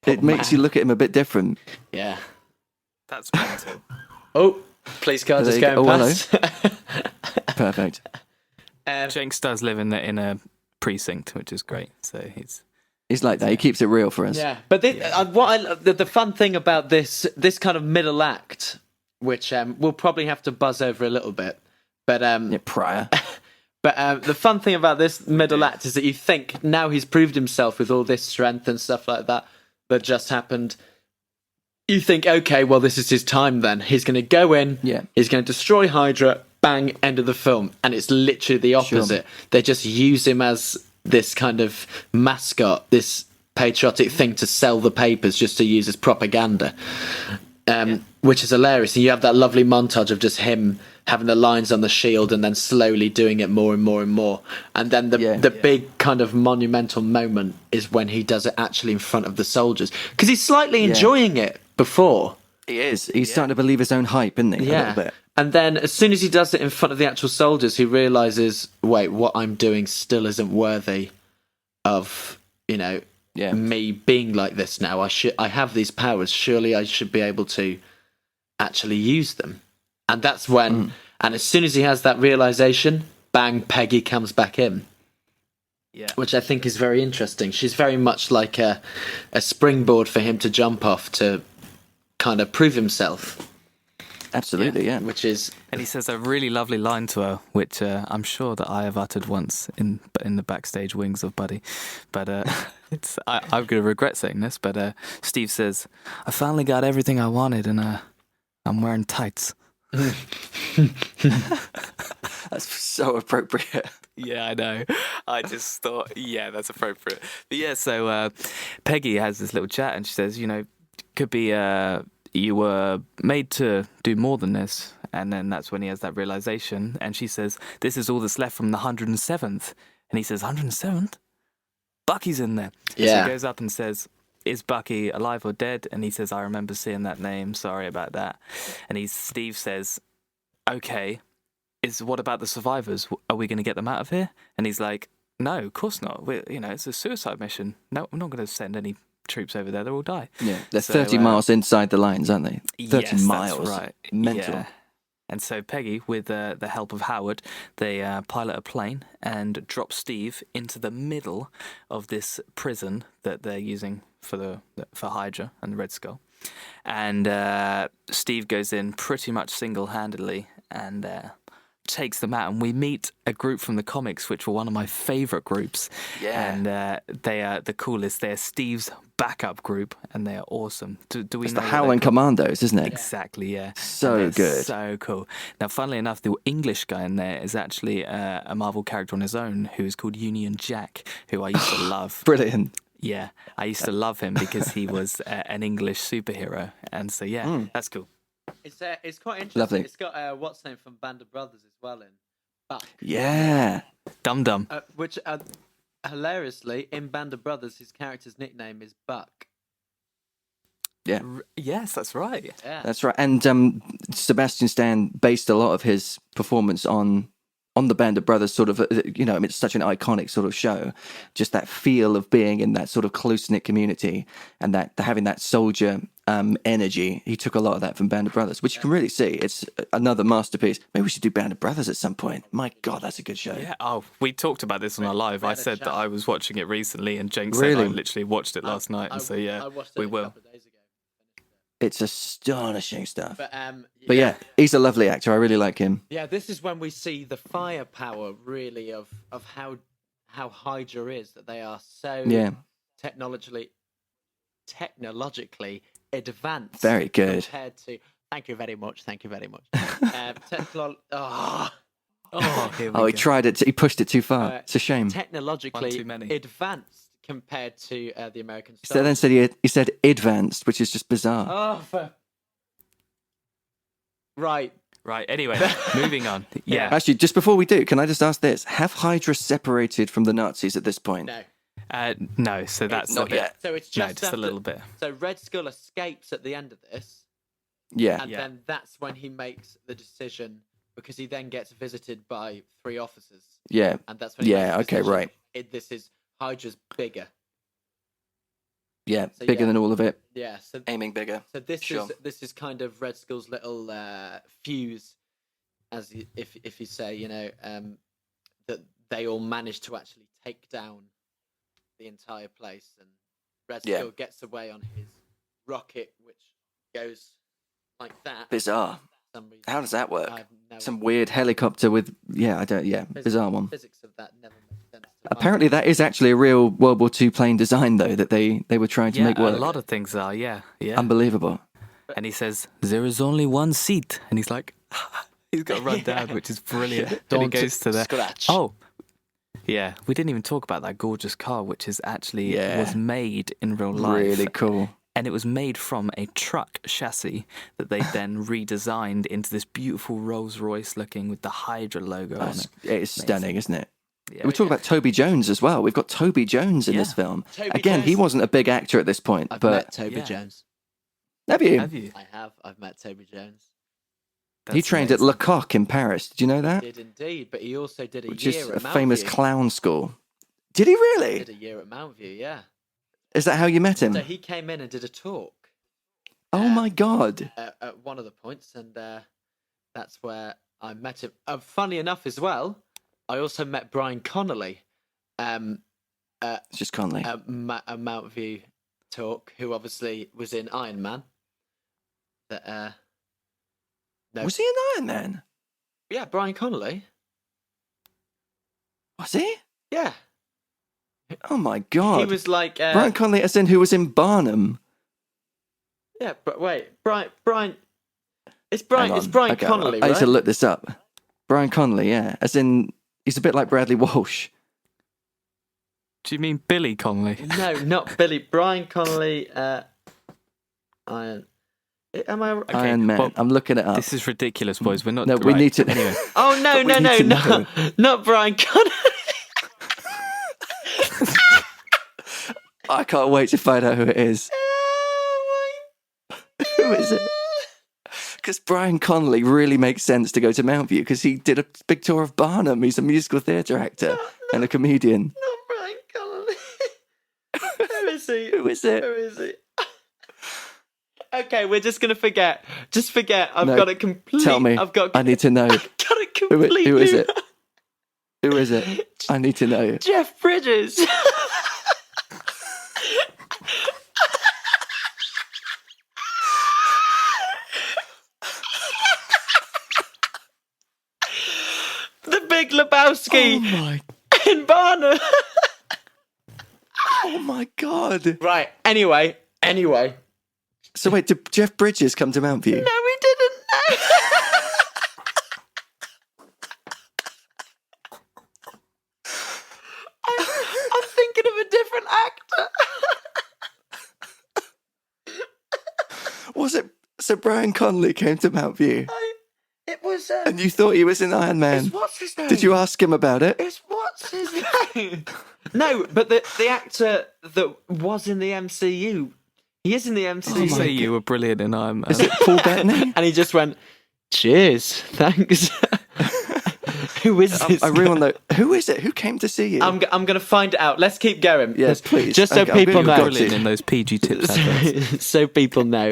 It makes you look at him a bit different. Yeah. That's mental. Oh, police car just going past. Perfect. Jenks does live in a precinct, which is great. So he's like that. He keeps it real for us. Yeah, but the fun thing about this kind of middle act, which we'll probably have to buzz over a little bit, but Pryor. But the fun thing about this middle act is that you think now he's proved himself with all this strength and stuff like that just happened. You think, okay, well, this is his time then. He's going to go in, he's going to destroy Hydra, bang, end of the film. And it's literally the opposite. Sure. They just use him as this kind of mascot, this patriotic thing to sell the papers just to use as propaganda, which is hilarious. And you have that lovely montage of just him having the lines on the shield and then slowly doing it more and more and more. And then the big kind of monumental moment is when he does it actually in front of the soldiers. Because he's slightly enjoying it before. He is. He's starting to believe his own hype, isn't he? Yeah. A little bit. And then as soon as he does it in front of the actual soldiers, he realises, wait, what I'm doing still isn't worthy of, me being like this now. I have these powers. Surely I should be able to actually use them. And that's when, and as soon as he has that realisation, bang, Peggy comes back in. Yeah. Which I think is very interesting. She's very much like a springboard for him to jump off to kind of prove himself. Absolutely, yeah. Which is, and he says a really lovely line to her, which I'm sure that I have uttered once in the backstage wings of Buddy, but I'm going to regret saying this. But Steve says, "I finally got everything I wanted, and I'm wearing tights." That's so appropriate. Yeah, I know. I just thought, that's appropriate. But so Peggy has this little chat, and she says, could be. You were made to do more than this, And then that's when he has that realization. And she says, "This is all that's left from the 107th." And he says, "107th? Bucky's in there." Yeah. So he goes up and says, "Is Bucky alive or dead?" And he says, "I remember seeing that name. Sorry about that." And Steve says, "Okay, what about the survivors? Are we going to get them out of here?" And he's like, "No, of course not. It's a suicide mission. No, I'm not going to send any troops over there. They'll all die." Yeah, they're 30 miles inside the lines, aren't they? 30 yes, miles. That's right. Mental. Yeah. And so Peggy, with the help of Howard, they pilot a plane and drop Steve into the middle of this prison that they're using for Hydra and the Red Skull. And Steve goes in pretty much single-handedly and takes them out. And we meet a group from the comics, which were one of my favourite groups. Yeah. And they are the coolest. They're Steve's backup group, and they are awesome. Do we It's know the what Howling they're called? Commandos, isn't it? Exactly, yeah. So And they're good. So cool. Now, funnily enough, the English guy in there is actually a Marvel character on his own who is called Union Jack, who I used to love. Brilliant. Yeah, I used to love him because he was an English superhero. And so, yeah, that's cool. It's quite interesting. Lovely. It's got what's name from Band of Brothers as well in Buck. Yeah. Dum Dum. Which hilariously in Band of Brothers, his character's nickname is Buck. Yeah. Yes, that's right. Yeah. That's right. And Sebastian Stan based a lot of his performance on the Band of Brothers sort of, it's such an iconic sort of show. Just that feel of being in that sort of close-knit community and that having that soldier energy. He took a lot of that from Band of Brothers, which you can really see. It's another masterpiece. Maybe we should do Band of Brothers at some point. My God, that's a good show. Yeah. Oh, we talked about this on our live. I said that I was watching it recently, and Jenk said Really? I literally watched it last night. And so, yeah, I watched it we a will. couple of days ago. It's astonishing stuff. But Yeah, he's a lovely actor. I really like him. Yeah, this is when we see the firepower really of how Hydra is, that they are so technologically advanced. Very good. Compared to, thank you very much. He tried it. He pushed it too far. It's a shame. Technologically One too many. advanced compared to the American So style. then he said advanced, which is just bizarre. Right. Right. Anyway, moving on. Yeah. Actually, just before we do, can I just ask this? Have Hydra separated from the Nazis at this point? No. No. So that's not a bit, yet. So it's No, just, just a after- little bit. So Red Skull escapes at the end of this, Yeah. and then that's when he makes the decision, because he then gets visited by 3 officers, Yeah. and that's when he makes the Okay, decision, right. This is Hydra's bigger. Yeah. So, Bigger yeah. than all of it. Yeah. So Aiming bigger. So this Sure. is kind of Red Skull's little fuse, if you say, that they all managed to actually take down the entire place, and Red Skull gets away on his rocket, which goes like that. Bizarre. For some reason. How does that work? I have no Some weird helicopter with bizarre one. Physics of that never makes sense. Apparently, that is actually a real World War II plane design, though, that they were trying to Yeah, make a work. lot of things are. Yeah. Yeah. Unbelievable. And he says, "There is only one seat," and he's like, he's got to run down, which is brilliant. And he Don't goes to the scratch. Oh, yeah. We didn't even talk about that gorgeous car, which is actually was made in real life. Really cool. And it was made from a truck chassis that they then redesigned into this beautiful Rolls-Royce looking with the Hydra logo on it. It's stunning, isn't it? Yeah. We talk about Toby Jones as well. We've got Toby Jones in this film. Toby Again, he Jones. wasn't a big actor at this point, I've but met Toby Yeah. Jones. have you? Have you? I have. I've met Toby Jones. He That's trained at amazing. Lecoq in Paris. Did you know that? Did indeed, but he also did a Which year is at a Mount famous View. clown school. Did he really? Did a year at Mount View, yeah. Is that how you met him? So he came in and did a talk Oh my God. at one of the points, and that's where I met him. Funny enough, as well, I also met Brian Conley, It's just Conley. a Mount View talk, who obviously was in Iron Man. That no, Was he an Iron Man? yeah, Brian Conley. Was he? Yeah, Oh my God. he was like Brian Conley, as in who was in Barnum. yeah, but wait, Brian. It's Hang Brian on. Okay, Conley, I need right? to look this up. Brian Conley, yeah. As in, he's a bit like Bradley Walsh. Do you mean Billy Conley? No, not Billy. Brian Conley. Iron. Am I? Okay, Iron Man. well, I'm looking it up. This is ridiculous, boys. We're not. No, we right. need to. Anyway. Oh no, But we need to know. not Brian Conley. I can't wait to find out who it is. Who is it? Because Brian Conley really makes sense to go to Mountview because he did a big tour of Barnum. He's a musical theatre actor and a comedian. Not Brian Conley. Who is he? Who is it? Who is he? Okay, we're just gonna forget. Just forget. I've No, got it complete. Tell me. I need to know. I've got it completely. Who is it? Who is it? I need to know. Jeff Bridges. The Big Lebowski Oh my! in Barnum. Oh my God! Right. Anyway. So wait, did Jeff Bridges come to Mountview? No, we didn't. No. I'm thinking of a different actor. Was it? So Brian Conley came to Mountview, It was. and you thought he was in Iron Man. What's his name? Did you ask him about it? It's what's his name? No, but the actor that was in the MCU, he is in the MCU. Did you say you were brilliant in Iron Man? Is it Paul Bettany? And he just went, "Cheers, thanks." Who is this? I really want to know. Who is it? Who came to see you? I'm going to find it out. Let's keep going. Yes, please. Just so Okay, people I'm know. really Brilliant in those PG tips adverts. So people know.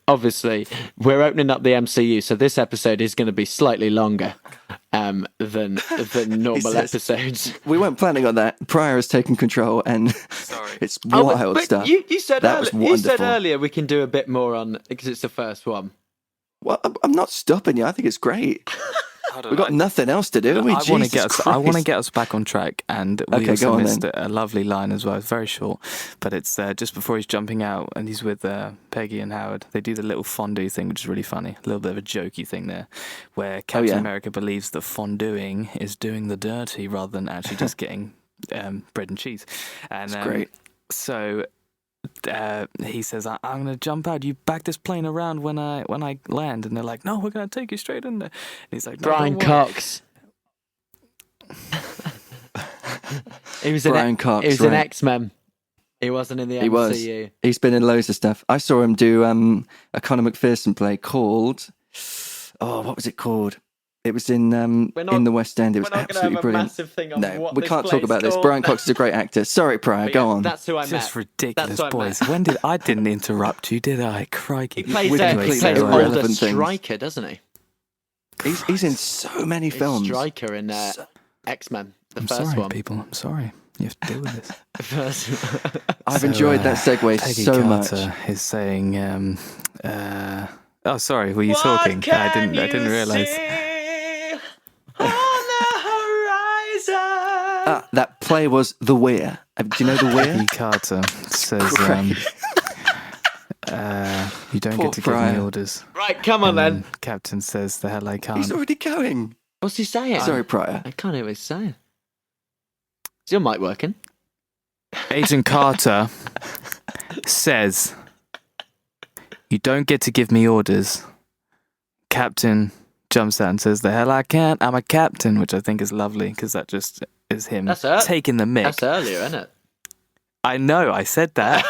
Obviously, we're opening up the MCU, so this episode is going to be slightly longer than normal says- episodes. We weren't planning on that. Pryor has taken control, and it's wild stuff. You said That was earlier, you said wonderful. earlier we can do a bit more on because it's the first one. Well, I'm not stopping you. I think it's great. We've got nothing else to do. I want to get Jesus us. I want to Christ. get us back on track, and we Okay, also go on missed then. a lovely line as well. It's very short, but it's just before he's jumping out, and he's with Peggy and Howard. They do the little fondue thing, which is really funny. A little bit of a jokey thing there, where Captain yeah. America believes that fonduing is doing the dirty rather than actually just getting bread and cheese. And It's great. So. He says, "I'm going to jump out. You back this plane around when I land." And they're like, "No, we're going to take you straight in there." And he's like, "No, Brian don't worry." Cox. He was Brian Cox, He was in right. X-Men. He wasn't in the He was. MCU. He's been in loads of stuff. I saw him do a Conor McPherson play called. Oh, what was it called? It was in the West End. It was We're not going to absolutely have a brilliant. massive thing on No, what we this can't talk play's about this. called. Brian Cox is a great actor. Sorry, Pryor. But Go yeah, on. That's who I met. Just ridiculous, That's what I boys. meant. When did I didn't interrupt you, did I? Crikey. He plays, With he completely plays older irrelevant things. Stryker, doesn't he? He's in so many He's films. Stryker in X-Men, the I'm first sorry, one. people. I'm sorry. You have to deal with this. First- I've So, enjoyed that segue Peggy so Carter much. is saying, "Oh, sorry. Were you talking? I didn't realize." On the horizon. That play was The Weir. Do you know The Weir? Peggy Carter says, "You don't Poor get to give me Pryor. orders." Right, come on And then. Captain says, "The hell I can't." He's already going. What's he saying? Sorry, Pryor. I can't hear what he's saying. Is your mic working? Agent Carter says, "You don't get to give me orders." Captain jumps out and says, "The hell I can't. I'm a captain," which I think is lovely because that just is him That's it. taking the mic. That's earlier, isn't it? I know, I said that.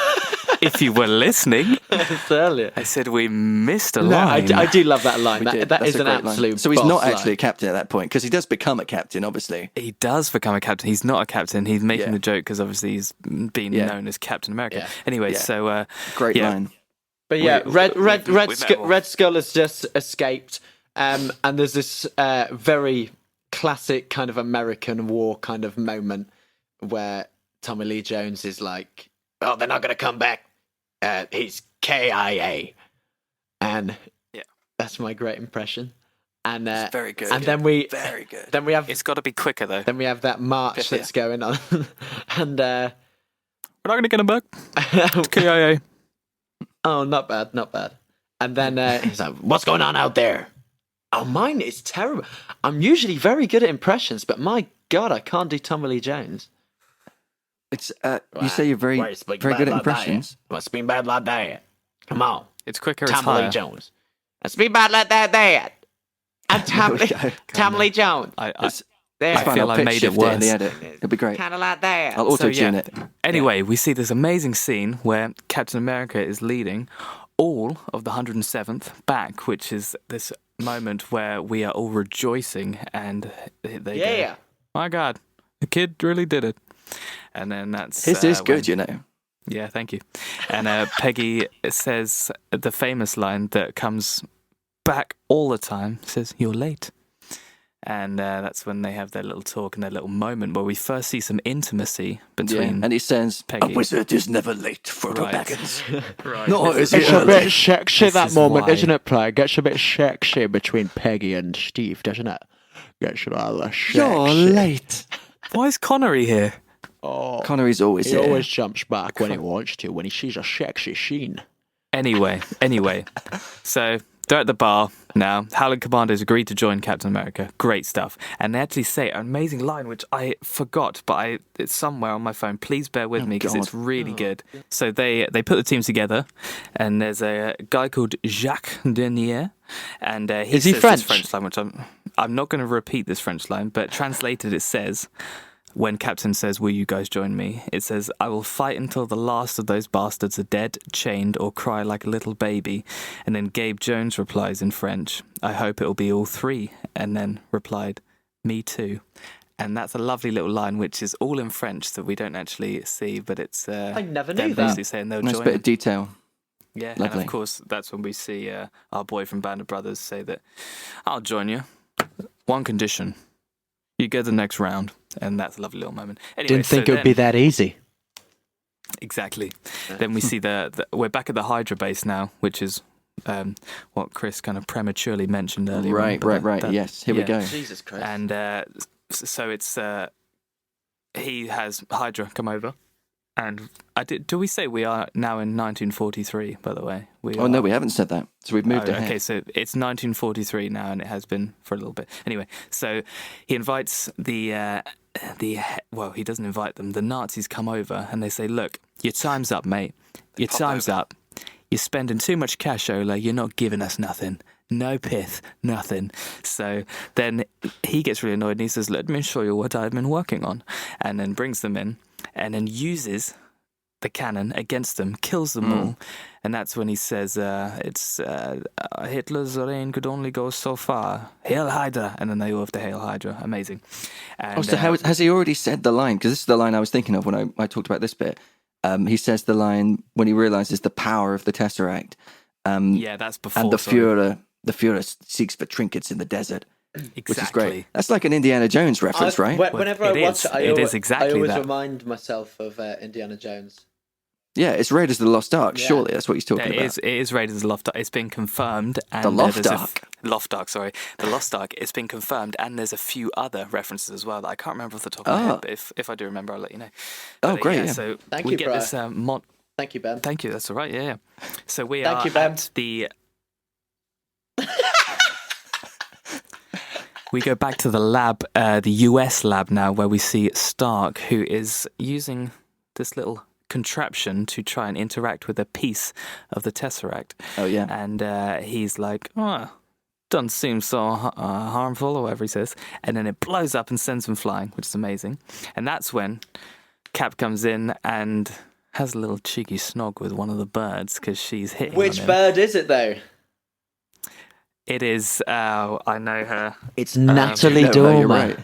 If you were listening, It's earlier. I said we missed a No, line. I do love that line. We did. That That's is a an great line. absolute. So he's not boss actually a line. captain at that point because he does become a captain, obviously. He does become a captain. He's not a captain. He's making Yeah. the joke because obviously he's been Yeah. known as Captain America. Yeah. Anyway, Yeah. so Great Yeah. line. But yeah, We- Red met all. Skull has just escaped, and there's this very classic kind of American war kind of moment where Tommy Lee Jones is like, "Oh, they're not going to come back. He's KIA," and Yeah. that's my great impression. And It's very good. And then we Very good. then we have it's got to be quicker though. then we have that march Yeah. that's going on, and We're not going to get him back. KIA. oh, not bad, not bad. And then he's like, "What's going on out there?" Oh, mine is terrible. I'm usually very good at impressions, but my God, I can't do Tommy Lee Jones. It's you say you're very good at impressions. What's been bad like that? Come on. It's quicker, it's Tommy higher. Lee Jones. Let's be bad like that. I'm Tommy Lee Jones. I There. feel I made it worse. in the edit. It'll be great. Kind of like that. I'll auto-tune it. Anyway, we see this amazing scene where Captain America is leading all of the 107th back, which is this moment where we are all rejoicing, and they go, my God, the kid really did it. And then that's... His is good, you know. Yeah, thank you. And Peggy says the famous line that comes back all the time, says, "You're late." And that's when they have their little talk and their little moment where we first see some intimacy between and he says, Peggy. "A wizard is never late, Frodo Right. Baggins." Right. Nor is It's he a early. bit sexy, This that is moment, why. isn't it, Pryor? Gets a bit sexy between Peggy and Steve, doesn't it? Gets rather sexy. You're late. Why is Connery here? Oh, Connery's always he here. always jumps back when he wants to, when he sees a sexy scene. Anyway, so they're at the bar now. Howling Commando's agreed to join Captain America. Great stuff. And they actually say an amazing line, which I forgot, but it's somewhere on my phone. Please bear with me because God. it's really good. So they put the team together, and there's a guy called Jacques Denier, and he Is he says French? this French line, which I'm not going to repeat this French line, but translated it says... When Captain says, "Will you guys join me?" It says, "I will fight until the last of those bastards are dead, chained, or cry like a little baby." And then Gabe Jones replies in French, "I hope it'll be all three." And then replied, "Me too." And that's a lovely little line, which is all in French that we don't actually see, but it's I never them knew that. basically saying they'll Nice join. bit of detail. Yeah, and Lovely. of course that's when we see our boy from Band of Brothers say that, "I'll join you. One condition. You get the next round." And that's a lovely little moment. Anyway, Didn't think so it would be that easy. Exactly. Then we see we're back at the Hydra base now, which is what Chris kind of prematurely mentioned earlier. Right. Yes, here we go. Jesus Christ. And so it's he has Hydra come over, and do we say we are now in 1943? By the way, Oh, no, we haven't said that. So we've moved ahead. Okay, so it's 1943 now, and it has been for a little bit. Anyway, so he invites well, he doesn't invite them. The Nazis come over and they say, "Look, your time's up, mate. Your time's up. You're spending too much cash, Ola. You're not giving us nothing. No pith, nothing." So then he gets really annoyed and he says, "Let me show you what I've been working on," and then brings them in and then uses the cannon against them, kills them all, and that's when he says, "Hitler's reign could only go so far. Hail Hydra!" And then they all have to hail Hydra. Amazing. And, So has he already said the line? Because this is the line I was thinking of when I talked about this bit. He says the line when he realizes the power of the Tesseract. yeah, that's before. And the sorry. Führer seeks for trinkets in the desert, Exactly. which is great. That's like an Indiana Jones reference, right? Whenever I It watch is. it, It is exactly I always that. remind myself of Indiana Jones. Yeah, it's Raiders of the Lost Ark. Yeah. Surely that's what he's talking about. It is rated as Loft Ark. It's been confirmed. And The Loft there's Ark. Loft Ark, sorry. The Lost Ark. It's been confirmed, and there's a few other references as well that I can't remember off the top of my head. But if I do remember, I'll let you know. Oh, But, great, yeah. So Thank we you, get Brian. this Thank you, Ben. Thank you. That's all right. Yeah. So we Thank are you, Ben. at the. We go back to the lab, the US lab now, where we see Stark, who is using this little contraption to try and interact with a piece of the Tesseract. Oh, yeah. And he's like, "Oh, doesn't seem so harmful," or whatever he says. And then it blows up and sends him flying, which is amazing. And that's when Cap comes in and has a little cheeky snog with one of the birds because she's hitting on Which him. bird is it, though? It is, I know her, It's Natalie No, Dormer. you're right.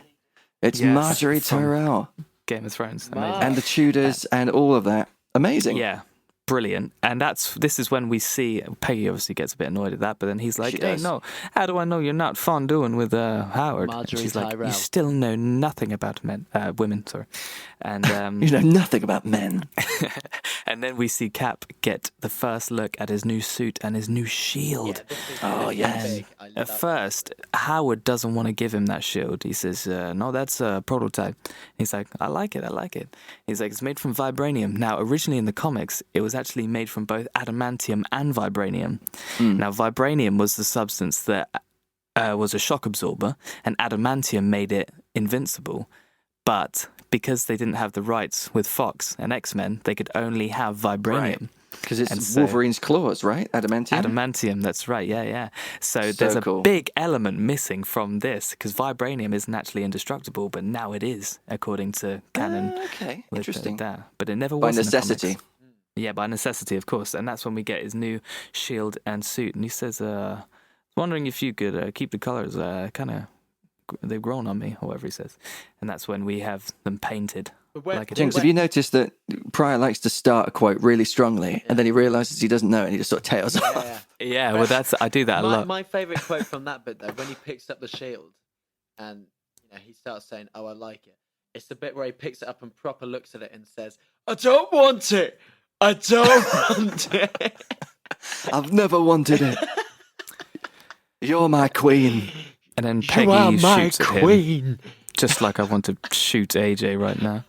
It's Yes, Marjorie from- Tyrrell Game of Thrones. Wow. Amazing. and the Tudors and all of that. Amazing. Yeah, brilliant. And this is when we see Peggy obviously gets a bit annoyed at that, but then he's like, She "Hey, does. no, how do I know you're not fondling with Howard?" And Marjorie she's like, Tyrell. "You still know nothing about women, sorry." And You know nothing about men. and then we see Cap get the first look at his new suit and his new shield. Oh, yes. At first, Howard doesn't want to give him that shield. He says, "No, that's a prototype." He's like, I like it. He's like, "It's made from vibranium." Now, originally in the comics, it was actually made from both adamantium and vibranium. Now, vibranium was the substance that was a shock absorber, and adamantium made it invincible. But because they didn't have the rights with Fox and X-Men, they could only have vibranium. Because it's And so- Wolverine's claws, right? Adamantium? Adamantium, that's right, yeah. So So there's a cool. big element missing from this, because vibranium isn't actually indestructible, but now it is, according to canon. Okay, with, interesting. that. But it never By was in the necessity. comics. Yeah, by necessity, of course. And that's when we get his new shield and suit. And he says, wondering if you could keep the colors kind of, they've grown on me, or whatever he says. And that's when we have them painted. Like Jinx, have you noticed that Pryor likes to start a quote really strongly, and then he realizes he doesn't know, and he just sort of tails off? Yeah, well, I do that a lot. My favourite quote from that bit, though, when he picks up the shield and he starts saying, "Oh, I like it." It's the bit where he picks it up and proper looks at it and says, "I don't want it. I don't want it." I've never wanted it. You're my queen. And then You are Peggy my shoots at him, queen. just like I want to shoot AJ right now.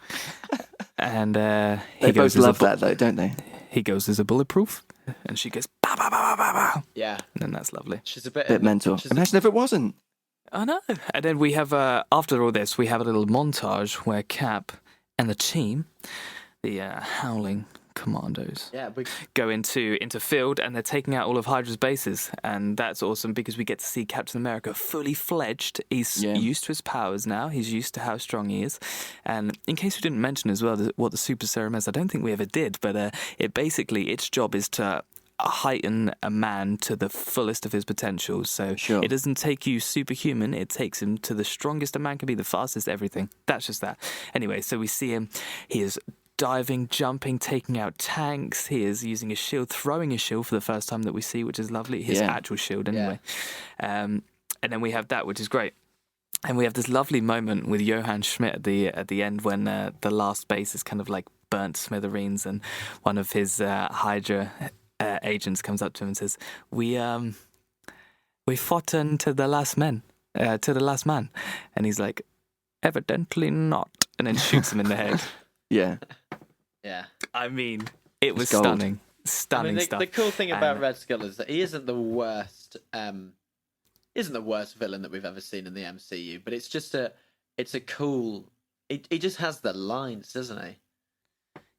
And he They goes, both love that, though, don't they? He goes, "Is it bulletproof?" And she goes, "Bah, bah, bah, bah, bah, bah." Yeah, And then that's lovely. she's a bit Mental. Imagine if it wasn't. I know. And then we have, after all this, we have a little montage where Cap and the team, the Howling Commandos, go into field, and they're taking out all of Hydra's bases. And that's awesome because we get to see Captain America fully fledged. He's used to his powers now. He's used to how strong he is. And in case we didn't mention as well what the super serum is, I don't think we ever did, but its job is to heighten a man to the fullest of his potential. So Sure. it doesn't take you superhuman, it takes him to the strongest a man can be, the fastest, everything. That's just that. Anyway, so we see him, he is diving, jumping, taking out tanks. He is using his shield, throwing his shield for the first time that we see, which is lovely. His actual shield, anyway. And then we have that, which is great. And we have this lovely moment with Johann Schmidt at the end when the last base is kind of like burnt smithereens, and one of his Hydra agents comes up to him and says, "We fought to the last man," and he's like, "Evidently not," and then shoots him in the head. Yeah. Yeah. I mean, it was gold. stunning. Stunning stuff. The cool thing about And- Red Skull is that he isn't the worst. Isn't the worst villain that we've ever seen in the MCU, but it's just it's a cool. He just has the lines, doesn't he?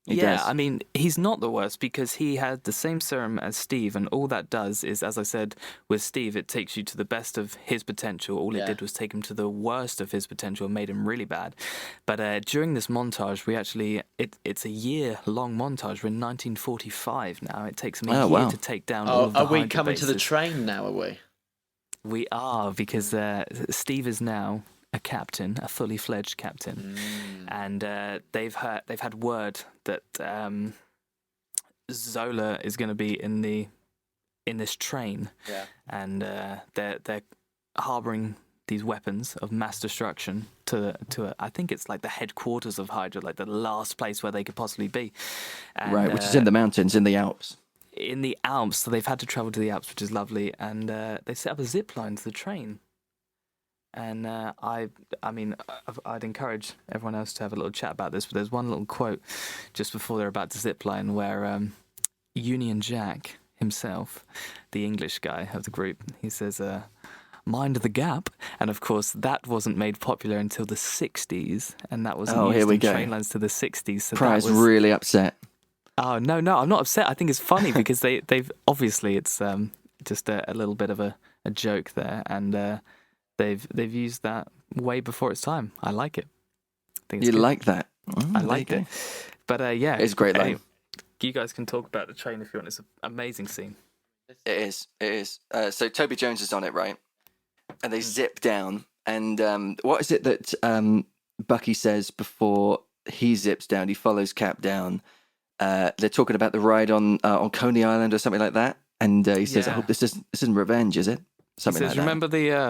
He Yeah, does. I mean, he's not the worst because he had the same serum as Steve, and all that does is, as I said, with Steve, it takes you to the best of his potential. All it did was take him to the worst of his potential and made him really bad. But during this montage, we actually, it's a year-long montage. We're in 1945 now. It takes him a year to take down all of the Are we Hydra coming to the bases. train now, are we? We are, because Steve is now a captain, a fully fledged captain, and they've had word that Zola is going to be in this train, and they're harboring these weapons of mass destruction to I think it's like the headquarters of Hydra, like the last place where they could possibly be, and, Right, which is in the mountains, in the Alps. in the Alps. So they've had to travel to the Alps, which is lovely, and they set up a zip line to the train. And I mean, I'd encourage everyone else to have a little chat about this, but there's one little quote just before they're about to zip line where Union Jack himself, the English guy of the group, he says, "Mind the gap," and of course that wasn't made popular until the 60s, and that was here we in go. train lines to the 60s. So Pryor's that was, really upset. Oh no, I'm not upset. I think it's funny because they've obviously it's just a little bit of a joke there, and they've used that way before its time. I like it. I think it's You good. like that? I like it. But yeah, It's a great line. anyway, you guys can talk about the train if you want. It's an amazing scene. It is. It is. So Toby Jones is on it, right? And they zip down. And what is it that Bucky says before he zips down? He follows Cap down. They're talking about the ride on Coney Island or something like that. And he says, "I hope this isn't revenge, is it?" Something He says, like that. "Remember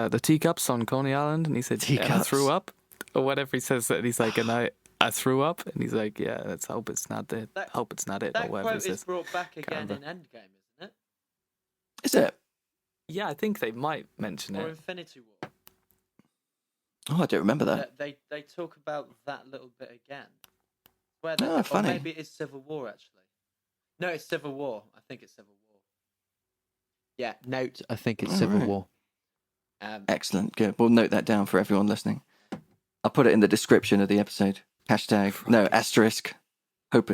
the teacups on Coney Island?" And he said, "Yeah, I Teacups. threw up," or whatever he says. And he's like, "And I threw up," and he's like, "Yeah, let's hope it's not it. Hope it's not it," or That whatever quote he is says. brought back again in remember. Endgame, isn't it? Is it? Yeah, I think they might mention Or it. Infinity War. Oh, I don't remember that. They talk about that little bit again. Where Oh, funny. Or maybe it's Civil War, actually. No, it's Civil War. I think it's Civil War. Yeah, note. I think it's Civil Alright. War. Excellent. Good. We'll note that down for everyone listening. I'll put it in the description of the episode. Hashtag, no, asterisk. Hope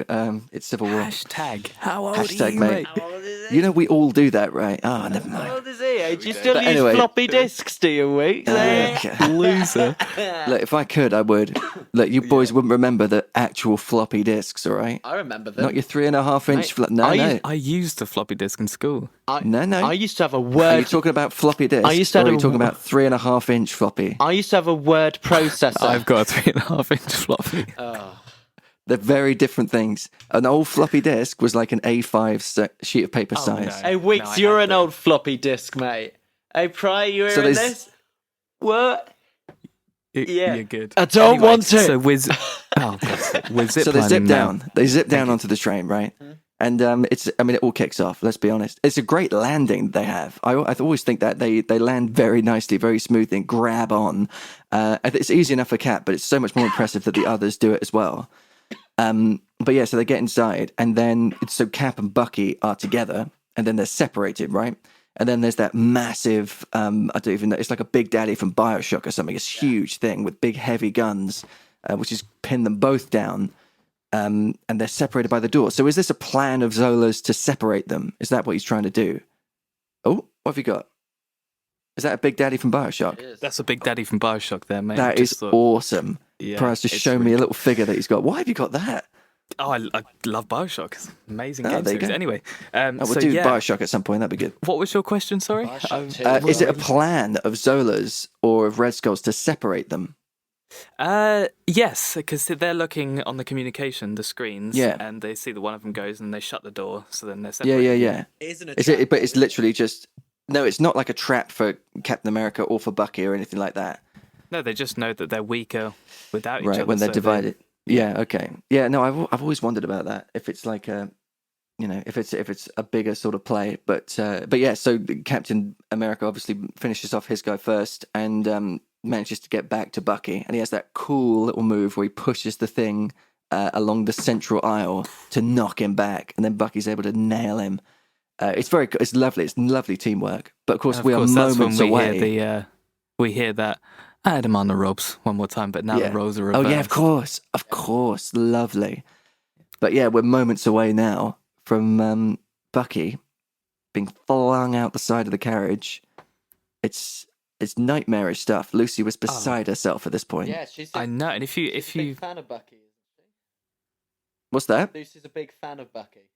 it's Civil War. Hashtag, how old Hashtag, are you, mate. mate? You know we all do that, right? Oh, never How mind. old is he? Do you still But use anyway. floppy disks, do you, Weeks? Loser. Look, if I could, I would. Look, you boys wouldn't remember the actual floppy disks, all right? I remember them. Not your 3.5-inch. Mate, No. I used a floppy disk in school. No. I used to have a Are word. you talking about floppy disks? I used to have or are you a- talking about 3.5-inch floppy? I used to have a word processor. I've got a 3.5-inch floppy. They're very different things. An old floppy disk was like an A5 sheet of paper Oh, size. no. Hey, Weeks, I you're had an the- old floppy disk, mate. Hey, Pryor, you hearing there's- this? What? Yeah. You're good. I don't Anyway, want it. So we're zip So they zip lining now. down. They zip down onto the train, right? And it all kicks off. Let's be honest. It's a great landing they have. I always think that they land very nicely, very smoothly, and grab on. It's easy enough for Cap, but it's so much more impressive that the others do it as well. But yeah, so they get inside, and then so Cap and Bucky are together, and then they're separated, right? And then there's that massive, I don't even know, it's like a Big Daddy from BioShock or something, this huge thing with big heavy guns, which is pin them both down, and they're separated by the door. So is this a plan of Zola's to separate them? Is that what he's trying to do? Oh, what have you got? Is that a Big Daddy from BioShock? That's a Big Daddy from BioShock there, mate. That is awesome. Yeah, Pryor's just it's shown me really a little figure that he's got. Why have you got that? Oh, I love BioShock. It's an amazing Oh, game there you series. go. Anyway, We'll so do yeah, BioShock at some point. That'd be good. what was your question? Sorry. Is it a plan of Zola's or of Red Skull's to separate them? Yes, because they're looking on the communication, the screens, Yeah. and they see that one of them goes and they shut the door, so then they're Yeah, separated. yeah. Isn't Is it? But it's literally just no. It's not like a trap for Captain America or for Bucky or anything like that. No, they just know that they're weaker without each Right other. when they're so divided. Yeah. Okay. Yeah. No. I've always wondered about that. If it's like a, if it's a bigger sort of play. But yeah. So Captain America obviously finishes off his guy first and manages to get back to Bucky, and he has that cool little move where he pushes the thing along the central aisle to knock him back, and then Bucky's able to nail him. It's lovely. It's lovely teamwork. But of course, Of we course, are that's moments when we away. hear we hear that I had him on the ropes one more time, but now the roles are reversed. Oh yeah, of course, lovely. But yeah, we're moments away now from Bucky being flung out the side of the carriage. It's nightmarish stuff. Lucy was beside herself at this point. Yeah, she's I know, and if you a big fan of Bucky, isn't What's that? she? Lucy's a big fan of Bucky.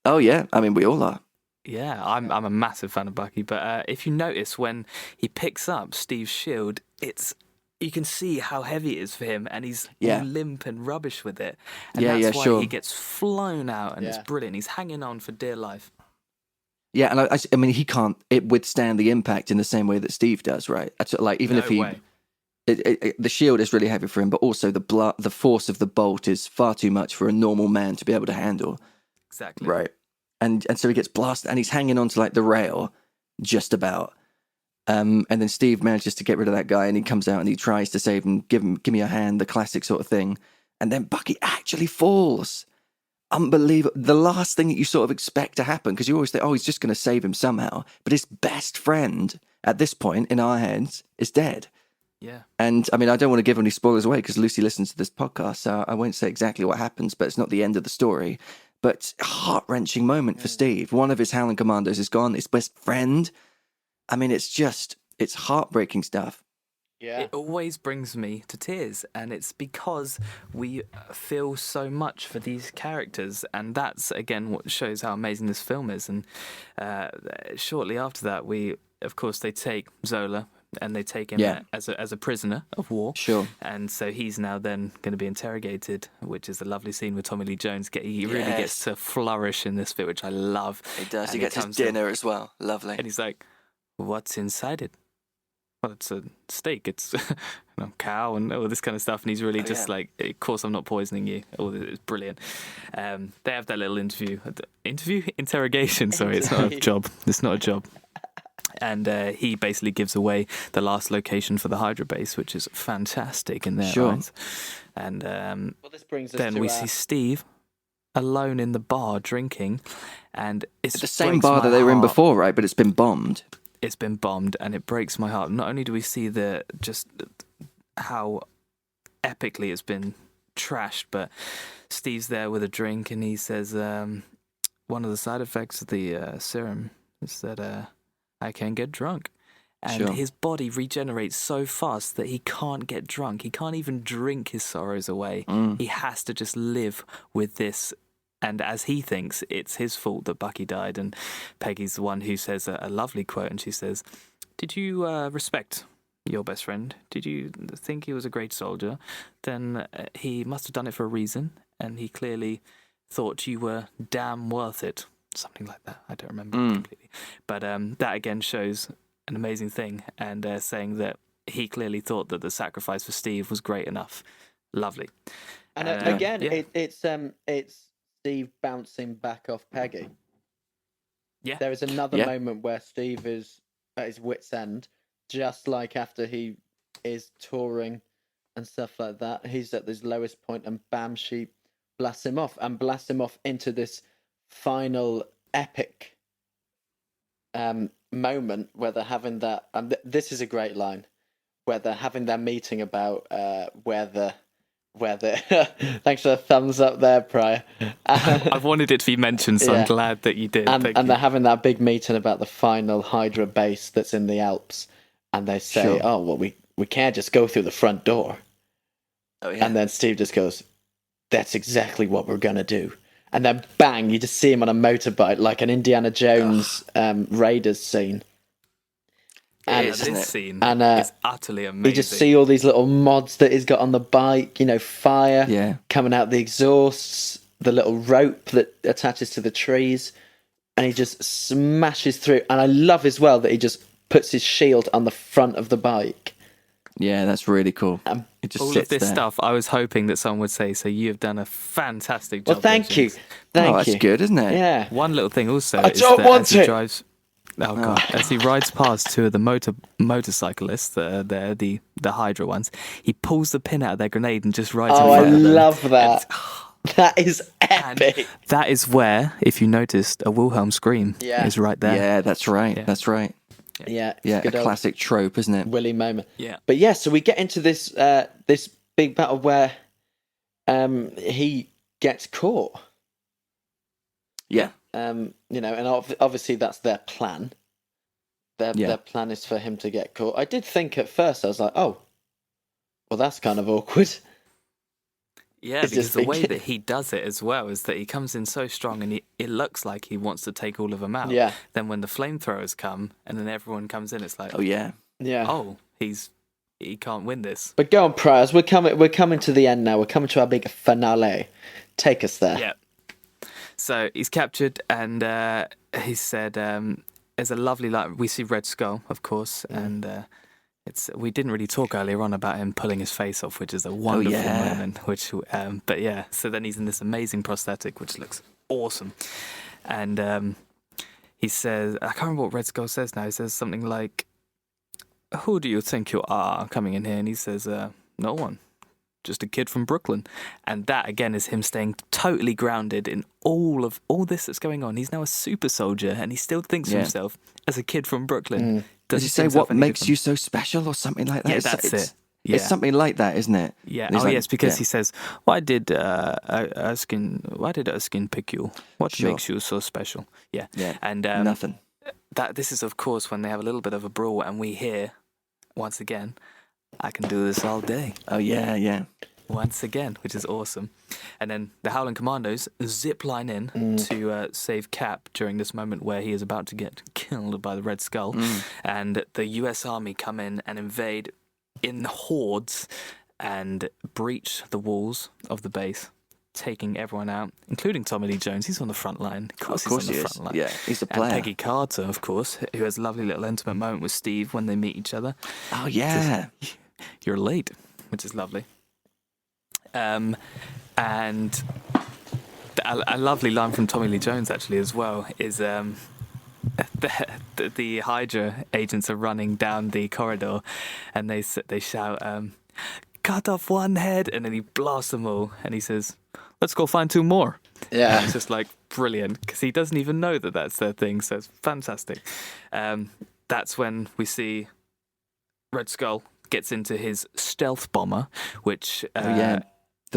Oh yeah, I mean we all are. yeah, I'm a massive fan of Bucky, but if you notice when he picks up Steve's shield, you can see how heavy it is for him, and he's Yeah. all limp and rubbish with it. And Yeah, that's yeah, why sure. he gets flown out, and it's Yeah. brilliant. He's hanging on for dear life. Yeah, and I mean he can't withstand the impact in the same way that Steve does, right? Like even No if he. way. The shield is really heavy for him, but also the force of the bolt is far too much for a normal man to be able to handle. Exactly. Right. And so he gets blasted and he's hanging onto like the rail just about. And then Steve manages to get rid of that guy and he comes out and he tries to save him, give me a hand, the classic sort of thing. And then Bucky actually falls. Unbelievable. The last thing that you sort of expect to happen, because you always think, oh, he's just going to save him somehow. But his best friend at this point in our heads is dead. Yeah. And I mean, I don't want to give any spoilers away because Lucy listens to this podcast, so I won't say exactly what happens, but it's not the end of the story. But heart-wrenching moment for Steve. One of his Howling Commandos is gone, his best friend. I mean, it's heartbreaking stuff. Yeah. It always brings me to tears, and it's because we feel so much for these characters, and that's, again, what shows how amazing this film is. And shortly after that, they take Zola, and they take him as a prisoner of war. Sure. And so he's now then going to be interrogated, which is a lovely scene with Tommy Lee Jones. He really gets to flourish in this bit, which I love. He does. And He gets his comes in, dinner as well. Lovely. and he's like, "What's inside it?" Well, it's a steak. It's cow and all this kind of stuff. And he's really like, of course, I'm not poisoning you. It's brilliant. They have that little interrogation. Sorry, it's not a job. It's not a job. And he basically gives away the last location for the Hydra base, which is fantastic in their eyes. And This brings us then to we see Steve alone in the bar drinking, and it's the same bar that they were in before, right? But it's been bombed. It's been bombed, and it breaks my heart. Not only do we see just how epically it's been trashed, but Steve's there with a drink, and he says one of the side effects of the serum is that I can get drunk. And his body regenerates so fast that he can't get drunk. He can't even drink his sorrows away. He has to just live with this. And as he thinks, it's his fault that Bucky died. And Peggy's the one who says a lovely quote, and she says, "Did you respect your best friend? Did you think he was a great soldier? Then he must have done it for a reason, and he clearly thought you were damn worth it." Something like that. I don't remember completely. But that again shows an amazing thing, and saying that he clearly thought that the sacrifice for Steve was great enough. Lovely. And again, it's Steve bouncing back off Peggy. Yeah. There is another moment where Steve is at his wit's end, just like after he is touring and stuff like that. He's at his lowest point, and bam, she blasts him off into this final epic moment where they're having that. And this is a great line, where they're having their meeting about where the thanks for the thumbs up there, Pryor. I wanted it to be mentioned, so I'm glad that you did. And they're having that big meeting about the final Hydra base that's in the Alps, and they say, "Oh, well, we can't just go through the front door." Oh, yeah. And then Steve just goes, "That's exactly what we're gonna do." And then bang, you just see him on a motorbike, like an Indiana Jones Raiders scene. And this scene and, is utterly amazing. You just see all these little mods that he's got on the bike, fire coming out the exhausts, the little rope that attaches to the trees, and he just smashes through. And I love as well that he just puts his shield on the front of the bike. Yeah, that's really cool. It just all sits of this there. stuff, I was hoping that someone would say, "So you have done a fantastic job." Well, thank you. Thank you. That's good, isn't it? Yeah. One little thing also I is don't that want as he it. drives... Oh god! As he rides past two of the motorcyclists, the Hydra ones, he pulls the pin out of their grenade and just rides in Oh, I front of them. love that. That is epic. And that is where, if you noticed, a Wilhelm scream is right there. Yeah, that's right. Yeah. That's right. Yeah, Yeah, a good old classic trope, isn't it? Willy moment. Yeah. But yeah, so we get into this this big battle where he gets caught. Yeah. And obviously that's their plan. Their plan is for him to get caught. I did think at first, I was like, oh, well, that's kind of awkward. Yeah, because the way that he does it as well is that he comes in so strong, and it looks like he wants to take all of them out. Yeah. Then when the flamethrowers come, and then everyone comes in, it's like, Oh, yeah. Yeah. oh, he can't win this. But go on, Priors. We're coming to the end now. We're coming to our big finale. Take us there. Yeah. So he's captured, and he said, "There's a lovely line. We see Red Skull, of course, and we didn't really talk earlier on about him pulling his face off, which is a wonderful moment. But yeah, so then he's in this amazing prosthetic, which looks awesome, and he says, I can't remember what Red Skull says now. He says something like, "Who do you think you are coming in here?" And he says, "No one. Just a kid from Brooklyn." And that again is him staying totally grounded in all this that's going on. He's now a super soldier, and he still thinks of himself as a kid from Brooklyn. Does he say what makes you so special or something like that? Yeah, that's it. Yeah. It's something like that, isn't it? Yeah. And he's Yes, because he says, "Why did Erskine pick you? What makes you so special?" Yeah. Yeah. And nothing. This is, of course, when they have a little bit of a brawl, and we hear once again, "I can do this all day." Oh, yeah, yeah. Once again, which is awesome. And then the Howling Commandos zip line in to save Cap during this moment where he is about to get killed by the Red Skull. And the US Army come in and invade in hordes and breach the walls of the base, taking everyone out, including Tommy Lee Jones. He's on the front line. Of course he's on the front line. Yeah, he's a And player. Peggy Carter, of course, who has a lovely little intimate moment with Steve when they meet each other. Oh, yeah. You're late, which is lovely. And a lovely line from Tommy Lee Jones actually as well is the Hydra agents are running down the corridor, and they shout, "Cut off one head," and then he blasts them all, and he says, "Let's go find two more." Yeah. And it's just like brilliant, because he doesn't even know that that's their thing, so it's fantastic. That's when we see Red Skull gets into his stealth bomber, which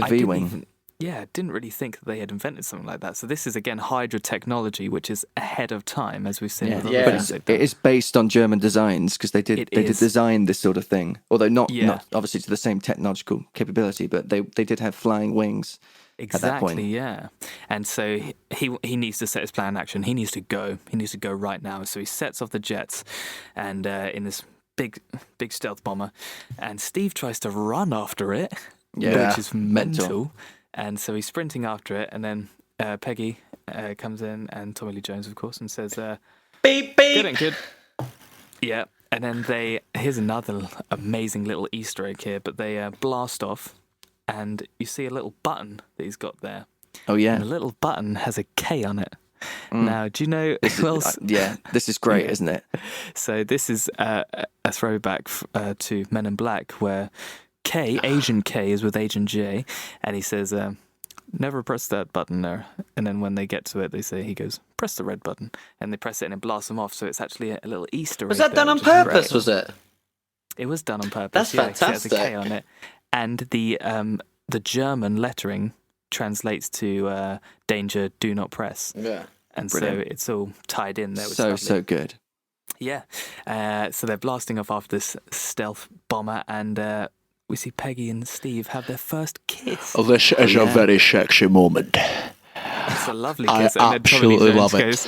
I V-wing. didn't really think that they had invented something like that. So this is again Hydra technology, which is ahead of time, as we've seen. Yeah, With Yeah. other but things they've done. it is based on German designs because they did design this sort of thing. Although not obviously to the same technological capability, but they did have flying wings at that point. Exactly, yeah. And so he needs to set his plan in action. He needs to go. He needs to go right now. So he sets off the jets, and in this big stealth bomber, and Steve tries to run after it, which is mental. And so he's sprinting after it, and then Peggy comes in, and Tommy Lee Jones, of course, and says, Beep, beep. "Get in, kid." Yeah. And then here's another amazing little Easter egg here, but they blast off, and you see a little button that he's got there. Oh yeah, And the little button has a K on it. Now, do you know who else? This is great, isn't it? So this is a throwback to Men in Black, where Agent K is with Agent J, and he says, "Never press that button there." And then when they get to it, he goes, "Press the red button," and they press it and it blasts them off. So it's actually a little Easter egg. Was that there, done on which is purpose, great. was it? It was done on purpose. That's 'cause it has a K fantastic. on it, and the German lettering translates to "Danger, do not press." Yeah. And Brilliant. so it's all tied in there. So good. Yeah. So they're blasting off after this stealth bomber, and we see Peggy and Steve have their first kiss. This is a very sexy moment. It's a lovely I kiss. And then absolutely love it.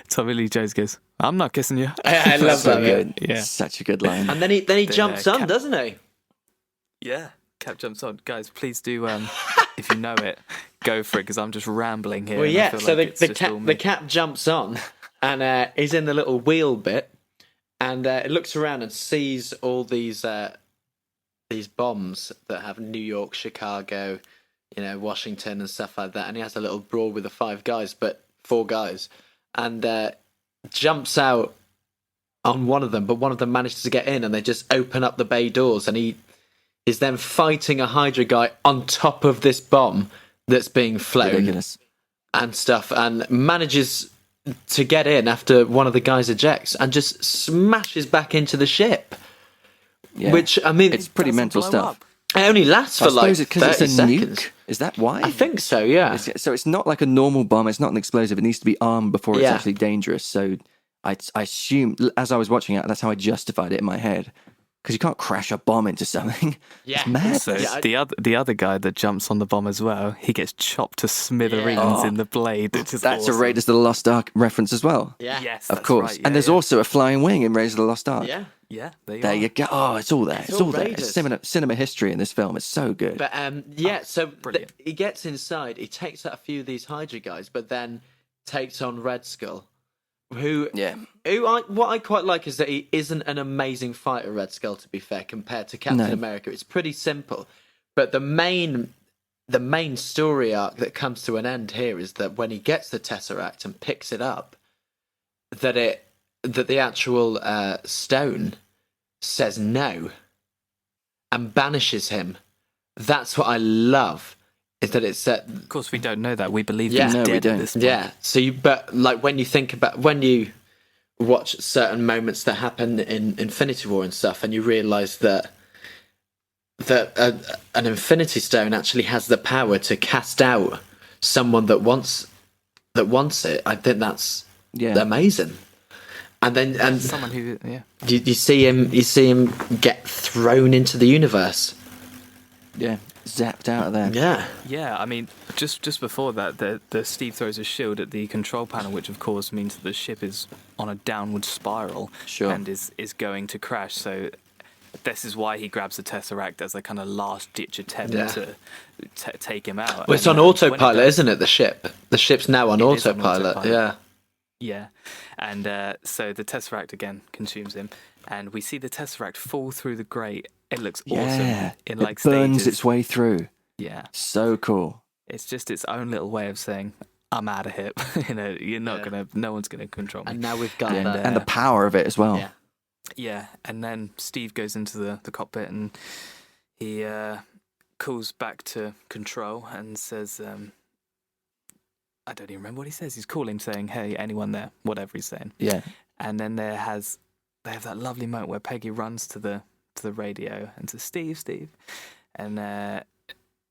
Tommy Lee Jones goes, "I'm not kissing you." I love So that. good. Yeah. Such a good line. And then he The, jumps on, Cap- doesn't he? Yeah. Cap jumps on. Guys, please do, if you know it, go for it, because I'm just rambling here. Well, and I yeah. feel So like it's just all me. the cat jumps on, and he's in the little wheel bit, and it looks around and sees all these bombs that have New York, Chicago, Washington and stuff like that. And he has a little brawl with the four guys, and jumps out on one of them, but one of them manages to get in, and they just open up the bay doors, and he is then fighting a Hydra guy on top of this bomb that's being flown Ridiculous. and stuff, and manages to get in after one of the guys ejects and just smashes back into the ship. Yeah. Which, I mean, It's pretty Doesn't mental blow stuff. up. it only lasts I for like suppose it's 30 because it's a seconds. nuke. Is that why? I think so, yeah. So it's not like a normal bomb. It's not an explosive. It needs to be armed before it's Yeah. actually dangerous. So I assume, as I was watching it, that's how I justified it in my head. Because you can't crash a bomb into something. Yeah. It's mad. So Yeah, the other guy that jumps on the bomb as well, he gets chopped to smithereens Yeah. in the blade. Which is That's awesome. a Raiders of the Lost Ark reference as well. Yeah. Yes, Of that's course. right, And there's yeah. also a flying wing in Raiders of the Lost Ark. Yeah. Yeah, There you go. Oh, it's all there. It's all all there. Raiders. It's cinema history in this film. It's so good. But so brilliant. he gets inside, he takes out a few of these Hydra guys, but then takes on Red Skull, who what I quite like is that he isn't an amazing fighter, Red Skull, to be fair, compared to Captain No. America. It's pretty simple. But the main story arc that comes to an end here is that when he gets the Tesseract and picks it up, that the actual stone says no and banishes him. That's what I love. Is that it's Of course, we don't know that. We believe Yeah. he's No, we dead at don't. this point. yeah. So but like when you watch certain moments that happen in Infinity War and stuff, and you realise that an Infinity Stone actually has the power to cast out someone that wants it. I think that's amazing. And then Someone who, yeah. you see him get thrown into the universe. Yeah. Zapped out of there. Yeah. Yeah, I mean, just before that, the Steve throws a shield at the control panel, which of course means that the ship is on a downward spiral Sure. and is going to crash. So this is why he grabs the Tesseract as a kind of last-ditch attempt Yeah. to take him out. Well, it's And, on when he autopilot, does- isn't it? The ship's now on It is on autopilot. autopilot. Yeah. Yeah, and so the Tesseract again consumes him, and we see the Tesseract fall through the grate. It looks awesome Yeah. in like it burns stages. its way through. Yeah, So cool. it's just its own little way of saying, "I'm out of here." You're not no one's gonna control me. And now we've got And, that. And the power of it as well. Yeah. Yeah, and then Steve goes into the cockpit and he calls back to control and says, I don't even remember what he says. He's calling, saying, "Hey, anyone there?" Whatever he's saying. Yeah. And then they have that lovely moment where Peggy runs to the radio and says, Steve," and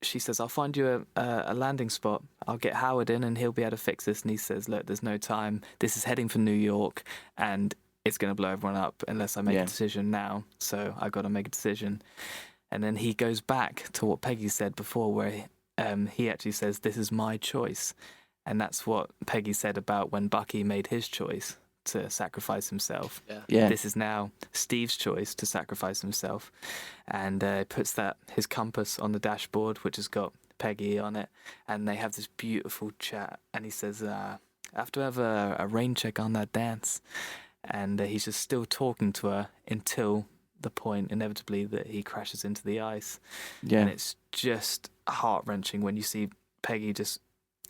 she says, I'll find you a landing spot. I'll get Howard in and he'll be able to fix this. And he says, look, there's no time. This is heading for New York and it's going to blow everyone up unless I make a decision now. So I got to make a decision. And then he goes back to what Peggy said before, where he actually says, this is my choice. And that's what Peggy said about when Bucky made his choice to sacrifice himself. Yeah. This is now Steve's choice to sacrifice himself. And puts his compass on the dashboard, which has got Peggy on it. And they have this beautiful chat. And he says, I have to have a rain check on that dance. And he's just still talking to her until the point, inevitably, that he crashes into the ice. Yeah. And it's just heart-wrenching when you see Peggy just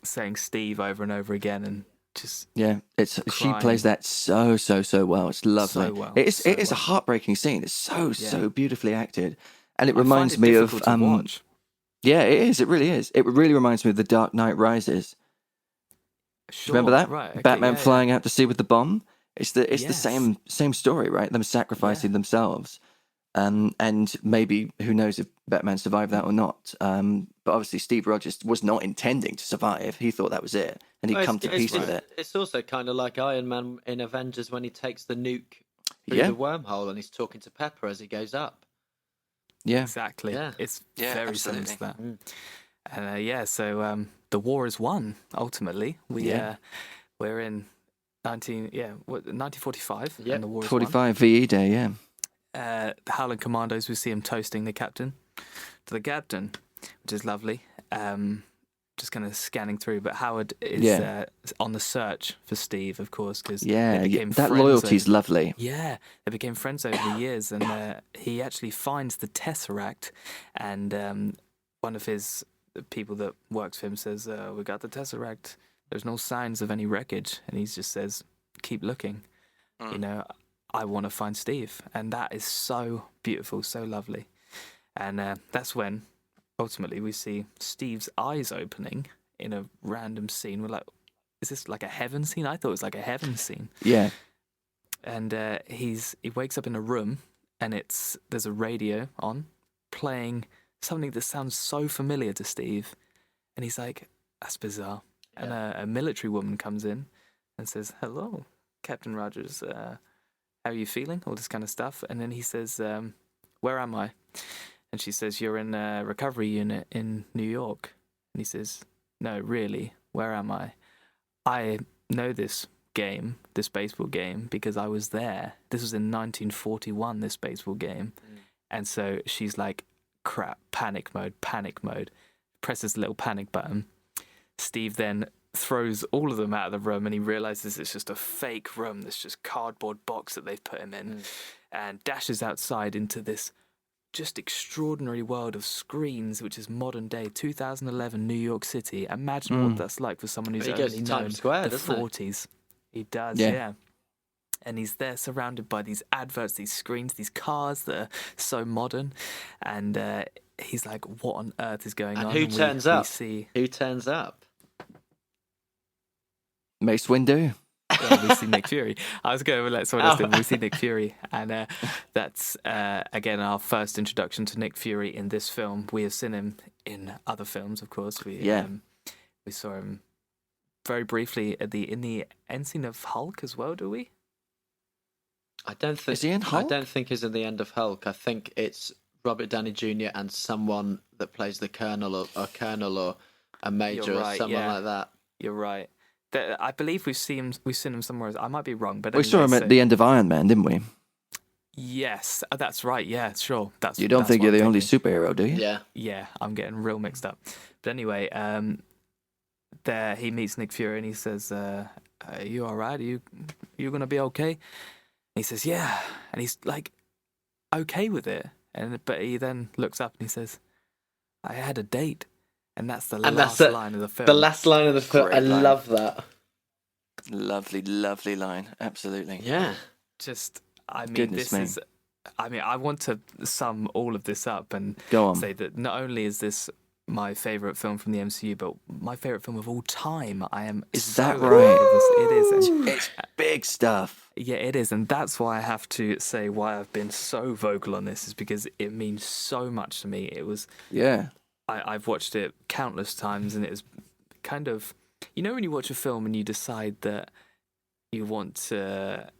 saying Steve over and over again and just she plays that so well. It's lovely. So well, It is so a heartbreaking scene. It's so beautifully acted, and it I reminds find it me of difficult to watch. Yeah, it is. It really is. It really reminds me of The Dark Knight Rises. Sure, Remember that? right, okay, Batman flying out to sea with the bomb. It's the Yes. same story, right? Them sacrificing themselves. And maybe who knows if Batman survived that or not. But obviously Steve Rogers was not intending to survive. He thought that was it, and he'd come to peace with it. It's also kind of like Iron Man in Avengers when he takes the nuke through the wormhole and he's talking to Pepper as he goes up. Yeah, Exactly. Yeah. It's Yeah, very similar to absolutely. that. So the war is won, ultimately. We're in 1945, Yep. and the war is 45 VE Day. Yeah, won. The Howling Commandos, we see him toasting the captain to the captain, which is lovely. Just kind of scanning through, but Howard is on the search for Steve, of course, because that loyalty's lovely. Yeah, they became friends over the years, and he actually finds the Tesseract, and one of his people that works for him says, "We got the Tesseract. There's no signs of any wreckage," and he just says, "Keep looking. You know, I want to find Steve," and that is so beautiful, so lovely, and that's when ultimately we see Steve's eyes opening in a random scene. We're like, is this like a heaven scene? I thought it was like a heaven scene. Yeah, And he wakes up in a room, and there's a radio on playing something that sounds so familiar to Steve, and he's like, that's bizarre. And a military woman comes in and says, "Hello, Captain Rogers. How are you feeling?" All this kind of stuff. And then he says, "Where am I?" And she says, "You're in a recovery unit in New York." And he says, "No, really, where am I? I know this game, this baseball game, because I was there. This was in 1941, this baseball game." And so she's like, crap, panic mode. Presses the little panic button. Steve then throws all of them out of the room, and he realizes it's just a fake room, this just cardboard box that they've put him in, and dashes outside into this just extraordinary world of screens, which is modern day 2011 New York City. Imagine what that's like for someone who's He goes only to known Times Square, the doesn't he? 40s. He does, Yeah. yeah. And he's there surrounded by these adverts, these screens, these cars that are so modern. And he's like, what on earth is going And on? who And turns we up? see, Who turns up? Mace Windu. we see Nick Fury. I was going to let someone else do it, but we see Nick Fury. And that's, again, our first introduction to Nick Fury in this film. We have seen him in other films, of course. We saw him very briefly in the end scene of Hulk as well, do we? I don't think. Is he in Hulk? I don't think he's in the end of Hulk. I think it's Robert Downey Jr. and someone that plays the Colonel or a Major You're or right, someone yeah. like that. You're right. I believe we've seen him somewhere else. I might be wrong, but We saw him at the end of Iron Man, didn't we? Yes, that's right. Yeah, sure. You don't think what you're the I'm only thinking. superhero, do you? Yeah. Yeah, I'm getting real mixed up. But anyway, there he meets Nick Fury and he says, "Are you all right? Are you gonna be okay?" And he says, "Yeah," and he's like, okay with it. But he then looks up and he says, "I had a date," and that's the last line of the film. The last line of the film. Great I line. love that. Lovely, lovely line. Absolutely. Yeah. Just, I mean, Goodness this me. is. I mean, I want to sum all of this up and Go on. say that not only is this my favourite film from the MCU, but my favourite film of all time. I am. Is so that in love right? with this. It is. And It's big stuff. yeah, it is, and that's why I have to say why I've been so vocal on this is because it means so much to me. It was Yeah. I've watched it countless times, and it is kind of, when you watch a film and you decide that you want to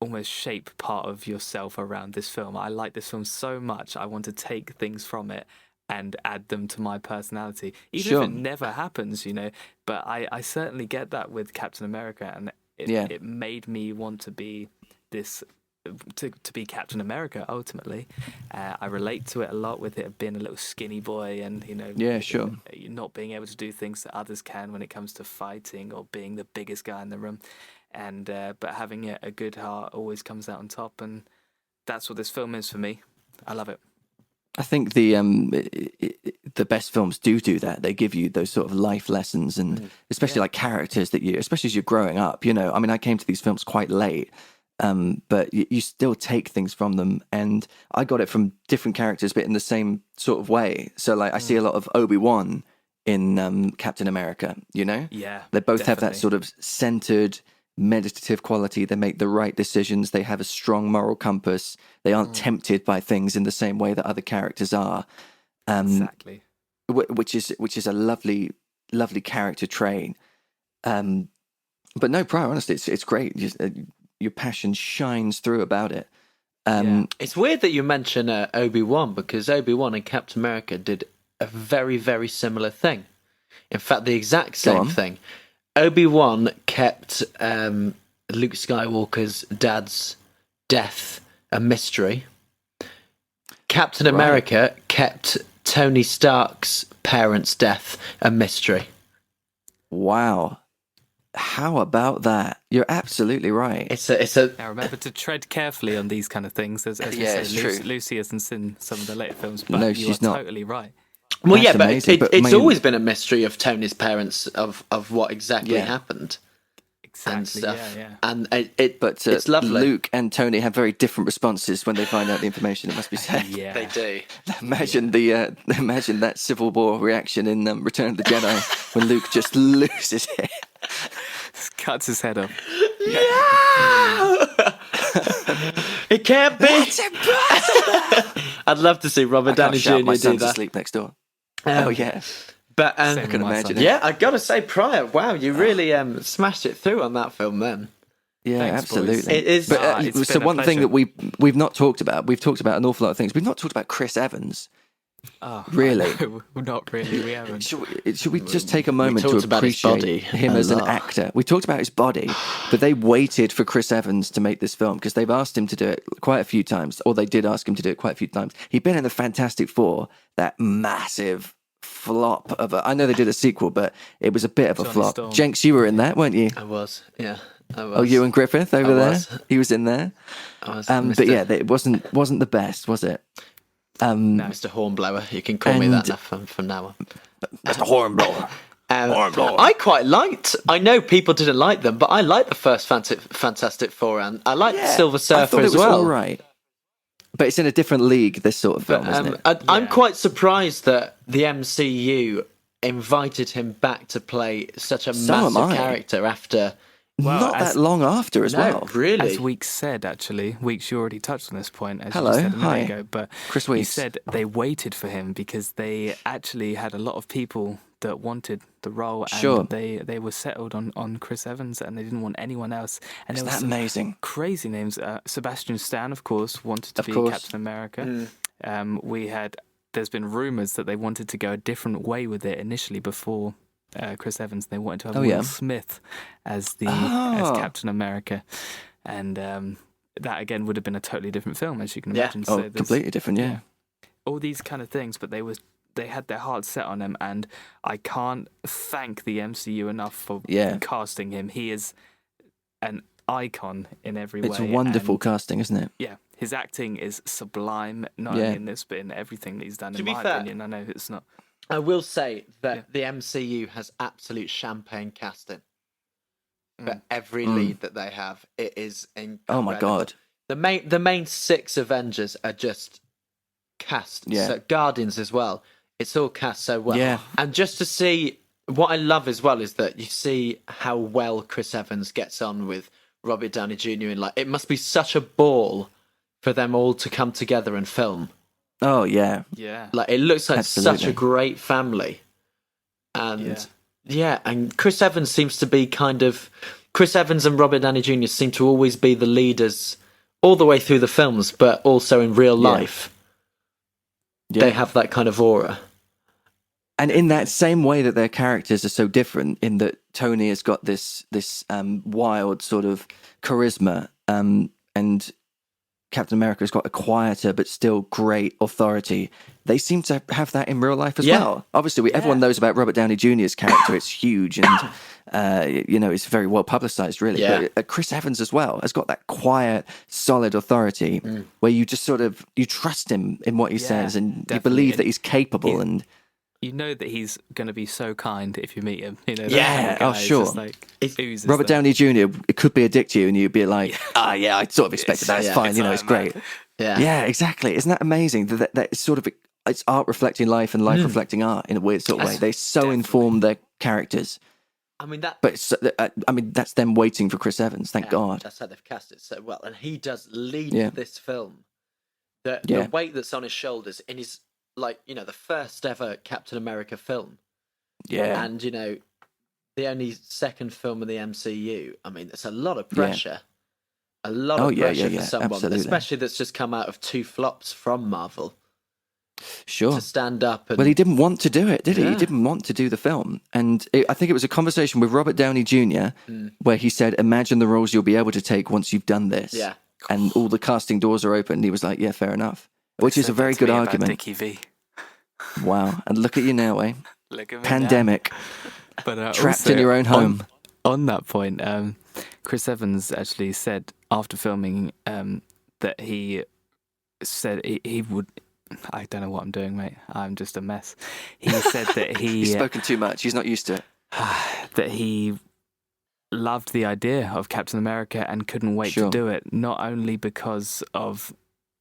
almost shape part of yourself around this film. I like this film so much, I want to take things from it and add them to my personality, even if it never happens, But I certainly get that with Captain America, and it made me want to be this. To be Captain America ultimately. I relate to it a lot with it being a little skinny boy, and not being able to do things that others can when it comes to fighting or being the biggest guy in the room, and but having a good heart always comes out on top, and that's what this film is for me. I love it. I think the best films do that. They give you those sort of life lessons, and especially like characters that especially as you're growing up. I mean, I came to these films quite late. But you still take things from them, and I got it from different characters, but in the same sort of way. So, like, I see a lot of Obi-Wan in Captain America. Yeah, they both have that sort of centered, meditative quality. They make the right decisions. They have a strong moral compass. They aren't tempted by things in the same way that other characters are. Exactly, which is a lovely character trait. But no, Pryor, honestly, it's great. Your passion shines through about it. It's weird that you mention Obi-Wan, because Obi-Wan and Captain America did a very, very similar thing. In fact, the exact same thing. Obi-Wan kept Luke Skywalker's dad's death a mystery. Captain America kept Tony Stark's parents' death a mystery. Wow. How about that? You're absolutely right. It's a. Now remember to tread carefully on these kind of things. As we say, Lucy hasn't seen some of the later films, but no, she's not. Totally right. Well, That's amazing, but it's always been a mystery of Tony's parents of what exactly happened. Exactly. And stuff. Yeah. And it's lovely. Luke and Tony have very different responses when they find out the information. It must be said. Yeah, they do. Imagine that Civil War reaction in Return of the Jedi when Luke just loses it. Cuts his head off. Yeah! It can't be. It's impossible. I'd love to see Robert Downey Jr. My do son's that. asleep next door. Oh yeah, but I can imagine it. Yeah, I gotta say, Pryor, wow, you really smashed it through on that film then. Yeah, Thanks, absolutely. boys. It is. But so one thing that we've not talked about. We've talked about an awful lot of things. We've not talked about Chris Evans. Oh, really? Not really. We haven't. Should we just take a moment to appreciate him as an actor? We talked about his body, but they waited for Chris Evans to make this film because they've asked him to do it quite a few times, or they did ask him to do it quite a few times. He'd been in the Fantastic Four, that massive flop of I know they did a sequel, but it was a bit of a flop. Storm. Jenks, you were in that, weren't you? I was. Yeah, I was. Oh, you and Griffith over there? He was in there. I was. But yeah, it wasn't the best, was it? No, Mr. Hornblower. You can call me that from now on. Mr. Hornblower. I quite liked. I know people didn't like them, but I liked the first Fantastic Four, and I liked Silver Surfer I thought it as was well. all right. But it's in a different league, this sort of film, isn't it? I'm quite surprised that the MCU invited him back to play such a massive character after. Not that long after as well. Really? As Weeks said, actually. Weeks, you already touched on this point, as Hello, you said a minute hi. ago. But Chris he Weeks. said they waited for him because they actually had a lot of people that wanted the role, and they were settled on Chris Evans, and they didn't want anyone else. And Isn't there was that some amazing? crazy names. Sebastian Stan, of course, wanted to be Captain America. There's been rumours that they wanted to go a different way with it initially before Chris Evans. They wanted to have Will Smith as as Captain America, and that again would have been a totally different film, as you can imagine. So completely different. Yeah, all these kind of things, but they had their heart set on him, and I can't thank the MCU enough for casting him. He is an icon in every way. It's wonderful casting, isn't it? Yeah, his acting is sublime, not only in this, but in everything that he's done. In my opinion, I know it's not. I will say that the MCU has absolute champagne casting for every lead that they have. It is incredible. Oh my god! The main 6 Avengers are just cast. Yeah. So Guardians as well. It's all cast so well. Yeah. And just to see what I love as well is that you see how well Chris Evans gets on with Robert Downey Jr. and it must be such a ball for them all to come together and film. Oh yeah, Yeah. Like it looks like such Absolutely. a great family, and and Chris Evans seems to be Chris Evans and Robert Downey Jr. seem to always be the leaders all the way through the films, but also in real life, they have that kind of aura. And in that same way that their characters are so different, in that Tony has got this wild sort of charisma, and Captain America's got a quieter but still great authority. They seem to have that in real life as well. Obviously, everyone knows about Robert Downey Jr.'s character. It's huge, and it's very well publicized, really. Yeah. But Chris Evans as well has got that quiet, solid authority where you just you trust him in what he says, and you believe that he's capable. And you know that he's going to be so kind if you meet him. You know, Yeah, that kind of oh, guy is sure. just like, oozes Robert that. Downey Jr. It could be a dick to you, and you'd be like, yeah, I sort of expected that. It's fine, it's it's Iron great. Man. Yeah, Exactly. Isn't that amazing? That it's sort of it's art reflecting life and life reflecting art in a weird sort of way. They so inform their characters, I mean that. but that's them waiting for Chris Evans. Thank God. That's how they've cast it so well, and he does lead Yeah. this film. The Yeah. weight that's on his shoulders in his the first ever Captain America film. Yeah, And, the only second film in the MCU. I mean, it's a lot of pressure. A lot of pressure for someone, absolutely. especially that's just come out of 2 flops from Marvel, sure. to stand up and... Well, he didn't want to do it, did he? Yeah. He didn't want to do the film. And I think it was a conversation with Robert Downey Jr. Where he said, imagine the roles you'll be able to take once you've done this. Yeah. And all the casting doors are open. And he was like, yeah, fair enough. Which is a Said very that to good me about argument. Dickie V. Wow. And look at you now, eh? Look at me Pandemic. now. But, Trapped also, in your own home. On that point, Chris Evans actually said after filming that he said he would. I don't know what I'm doing, mate. I'm just a mess. He said that He's spoken too much. He's not used to it. that he loved the idea of Captain America and couldn't wait Sure. to do it. Not only because of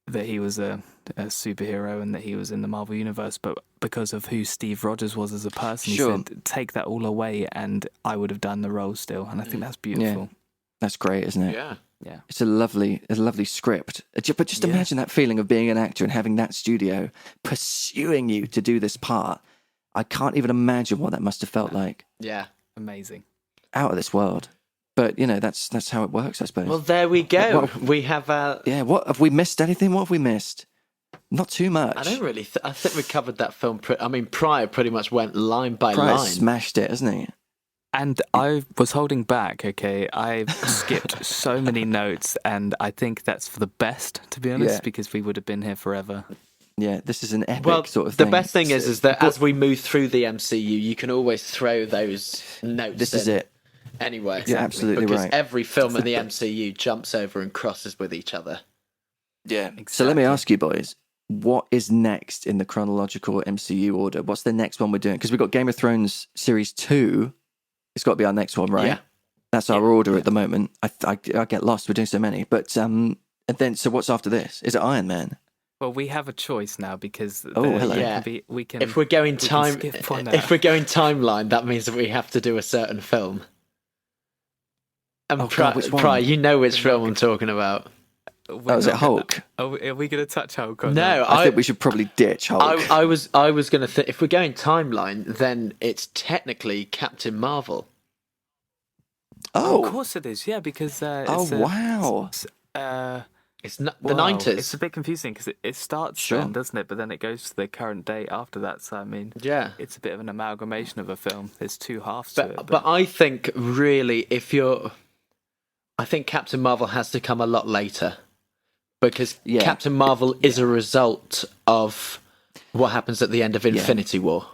that he was a superhero and that he was in the Marvel Universe, but because of who Steve Rogers was as a person. Sure. He said, take that all away and I would have done the role still. And I think that's beautiful. That's great, isn't it? Yeah. Yeah. It's a lovely script. But just imagine that feeling of being an actor and having that studio pursuing you to do this part. I can't even imagine what that must have felt like. Yeah. Amazing. Out of this world. But, that's how it works, I suppose. Well, there we go. What- We have... What have we missed? Anything? What have we missed? Not too much. I don't really... I think we covered that film... Pryor pretty much went line by Price line. smashed it, hasn't he? And I was holding back, okay? I skipped so many notes, and I think that's for the best, to be honest, Yeah. because we would have been here forever. Yeah, this is an epic Well, sort of the thing. best thing is that as we move through the MCU, you can always throw those notes This in is it. anyway. You're absolutely because right. every film in the MCU jumps over and crosses with each other. Yeah. So let me ask you, boys, what is next in the chronological MCU order? What's the next one we're doing? Because we've got Game of Thrones Series 2. It's got to be our next one, right? Yeah. That's our order at the moment. I get lost. We're doing so many. But and then, so what's after this? Is it Iron Man? Well, we have a choice now because hello. Yeah. we can. If we're going can skip one if we're going timeline, that means that we have to do a certain film. And Oh, God, which one? Pryor, you know which film I'm talking about. Oh, is it Hulk? Are we going to touch Hulk? Or No, not? I think we should probably ditch Hulk. I was going to think if we're going timeline, then it's technically Captain Marvel. oh, Of course it is. Yeah, because wow. It's not the 90s. It's a bit confusing because it starts Sure. then, doesn't it? But then it goes to the current date after that. So I mean, Yeah. it's a bit of an amalgamation of a film. There's 2 halves to it. But I think really, I think Captain Marvel has to come a lot later because Yeah. Captain Marvel is a result of what happens at the end of Infinity War.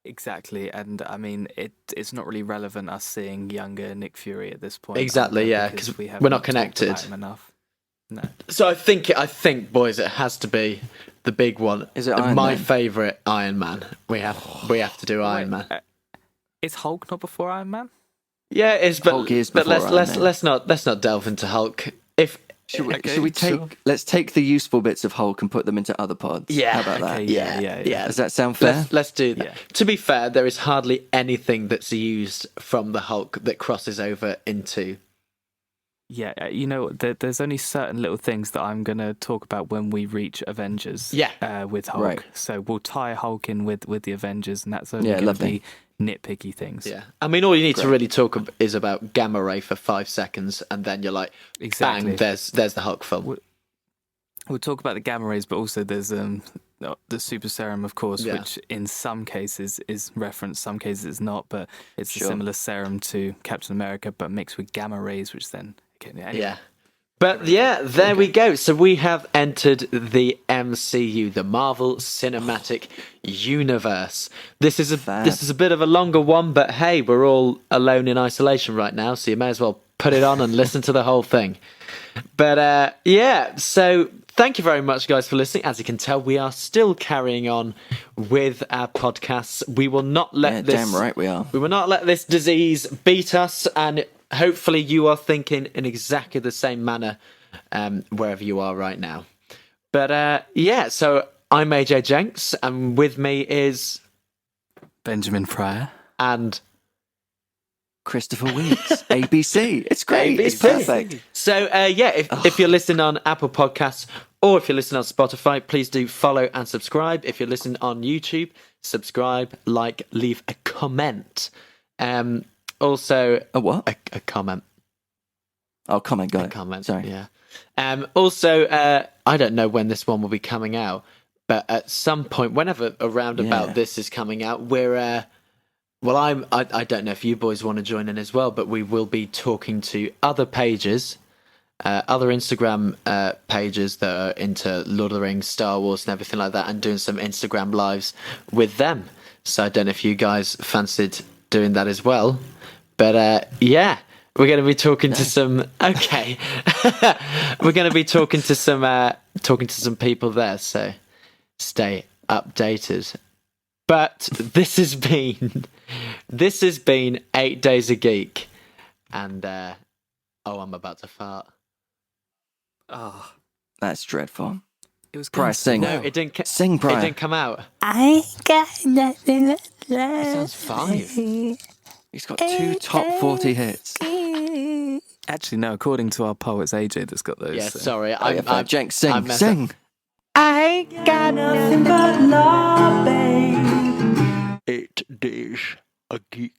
Exactly, and I mean, it's not really relevant us seeing younger Nick Fury at this point. Exactly, either, yeah, because 'cause we haven't we're not talked connected. about him enough. No, So I think, boys, it has to be the big one. Is it Iron my Man? favourite Iron Man? We have to do Iron Man. Is Hulk not before Iron Man? Yeah, it is. But Hulk is but before Iron Man. let's not delve into Hulk. Should we Okay, take? sure. Let's take the useful bits of Hulk and put them into other pods. Yeah, How about that? okay, Yeah. Does that sound fair? Let's do that. Yeah. To be fair, there is hardly anything that's used from the Hulk that crosses over into Yeah, there's only certain little things that I'm going to talk about when we reach Avengers. With Hulk. Right. So we'll tie Hulk in with the Avengers, and that's only going to be nitpicky things. Yeah. I mean, all you need to really talk is about Gamma Ray for 5 seconds, and then you're like, Exactly. bang, there's the Hulk film. We'll talk about the gamma rays, but also there's the super serum, of course, which in some cases is referenced, some cases it's not, but it's a similar serum to Captain America, but mixed with gamma rays, which then... Anyway. Yeah. But there we go. So we have entered the MCU, the Marvel Cinematic Universe. This is a bit of a longer one, but hey, we're all alone in isolation right now, so you may as well put it on and listen to the whole thing. But so thank you very much, guys, for listening. As you can tell, we are still carrying on with our podcasts. We will not let this... Damn right we are. We will not let this disease beat us, and hopefully you are thinking in exactly the same manner wherever you are right now. But so I'm AJ Jenks, and with me is... Benjamin Pryer. And... Christopher Weeks, ABC. It's great. ABC. It's perfect. So, if you're listening on Apple Podcasts or if you're listening on Spotify, please do follow and subscribe. If you're listening on YouTube, subscribe, leave a comment. Also... A what? A comment. Oh, comment, got it. Comment, sorry. Yeah. Also, I don't know when this one will be coming out, but at some point, whenever around about this is coming out, we're... I don't know if you boys want to join in as well, but we will be talking to other pages, other Instagram pages that are into Lord of the Rings, Star Wars and everything like that, and doing some Instagram lives with them. So I don't know if you guys fancied doing that as well. But we're going to be talking to some... Okay. We're going to be talking to some people there, so stay updated. But this has been 8 Days of Geek, and I'm about to fart. Oh, That's dreadful. it was Pryor, sing. No, it didn't. Sing, Pryor. It didn't come out. I got nothing left. It sounds fine. He's got 2 top 40 hits. Actually, no, according to our poet, it's AJ that's got those. Yeah, so. sorry. Jenks, I sing. messed Sing. I got nothing but love, babe. 8 Days a Geek.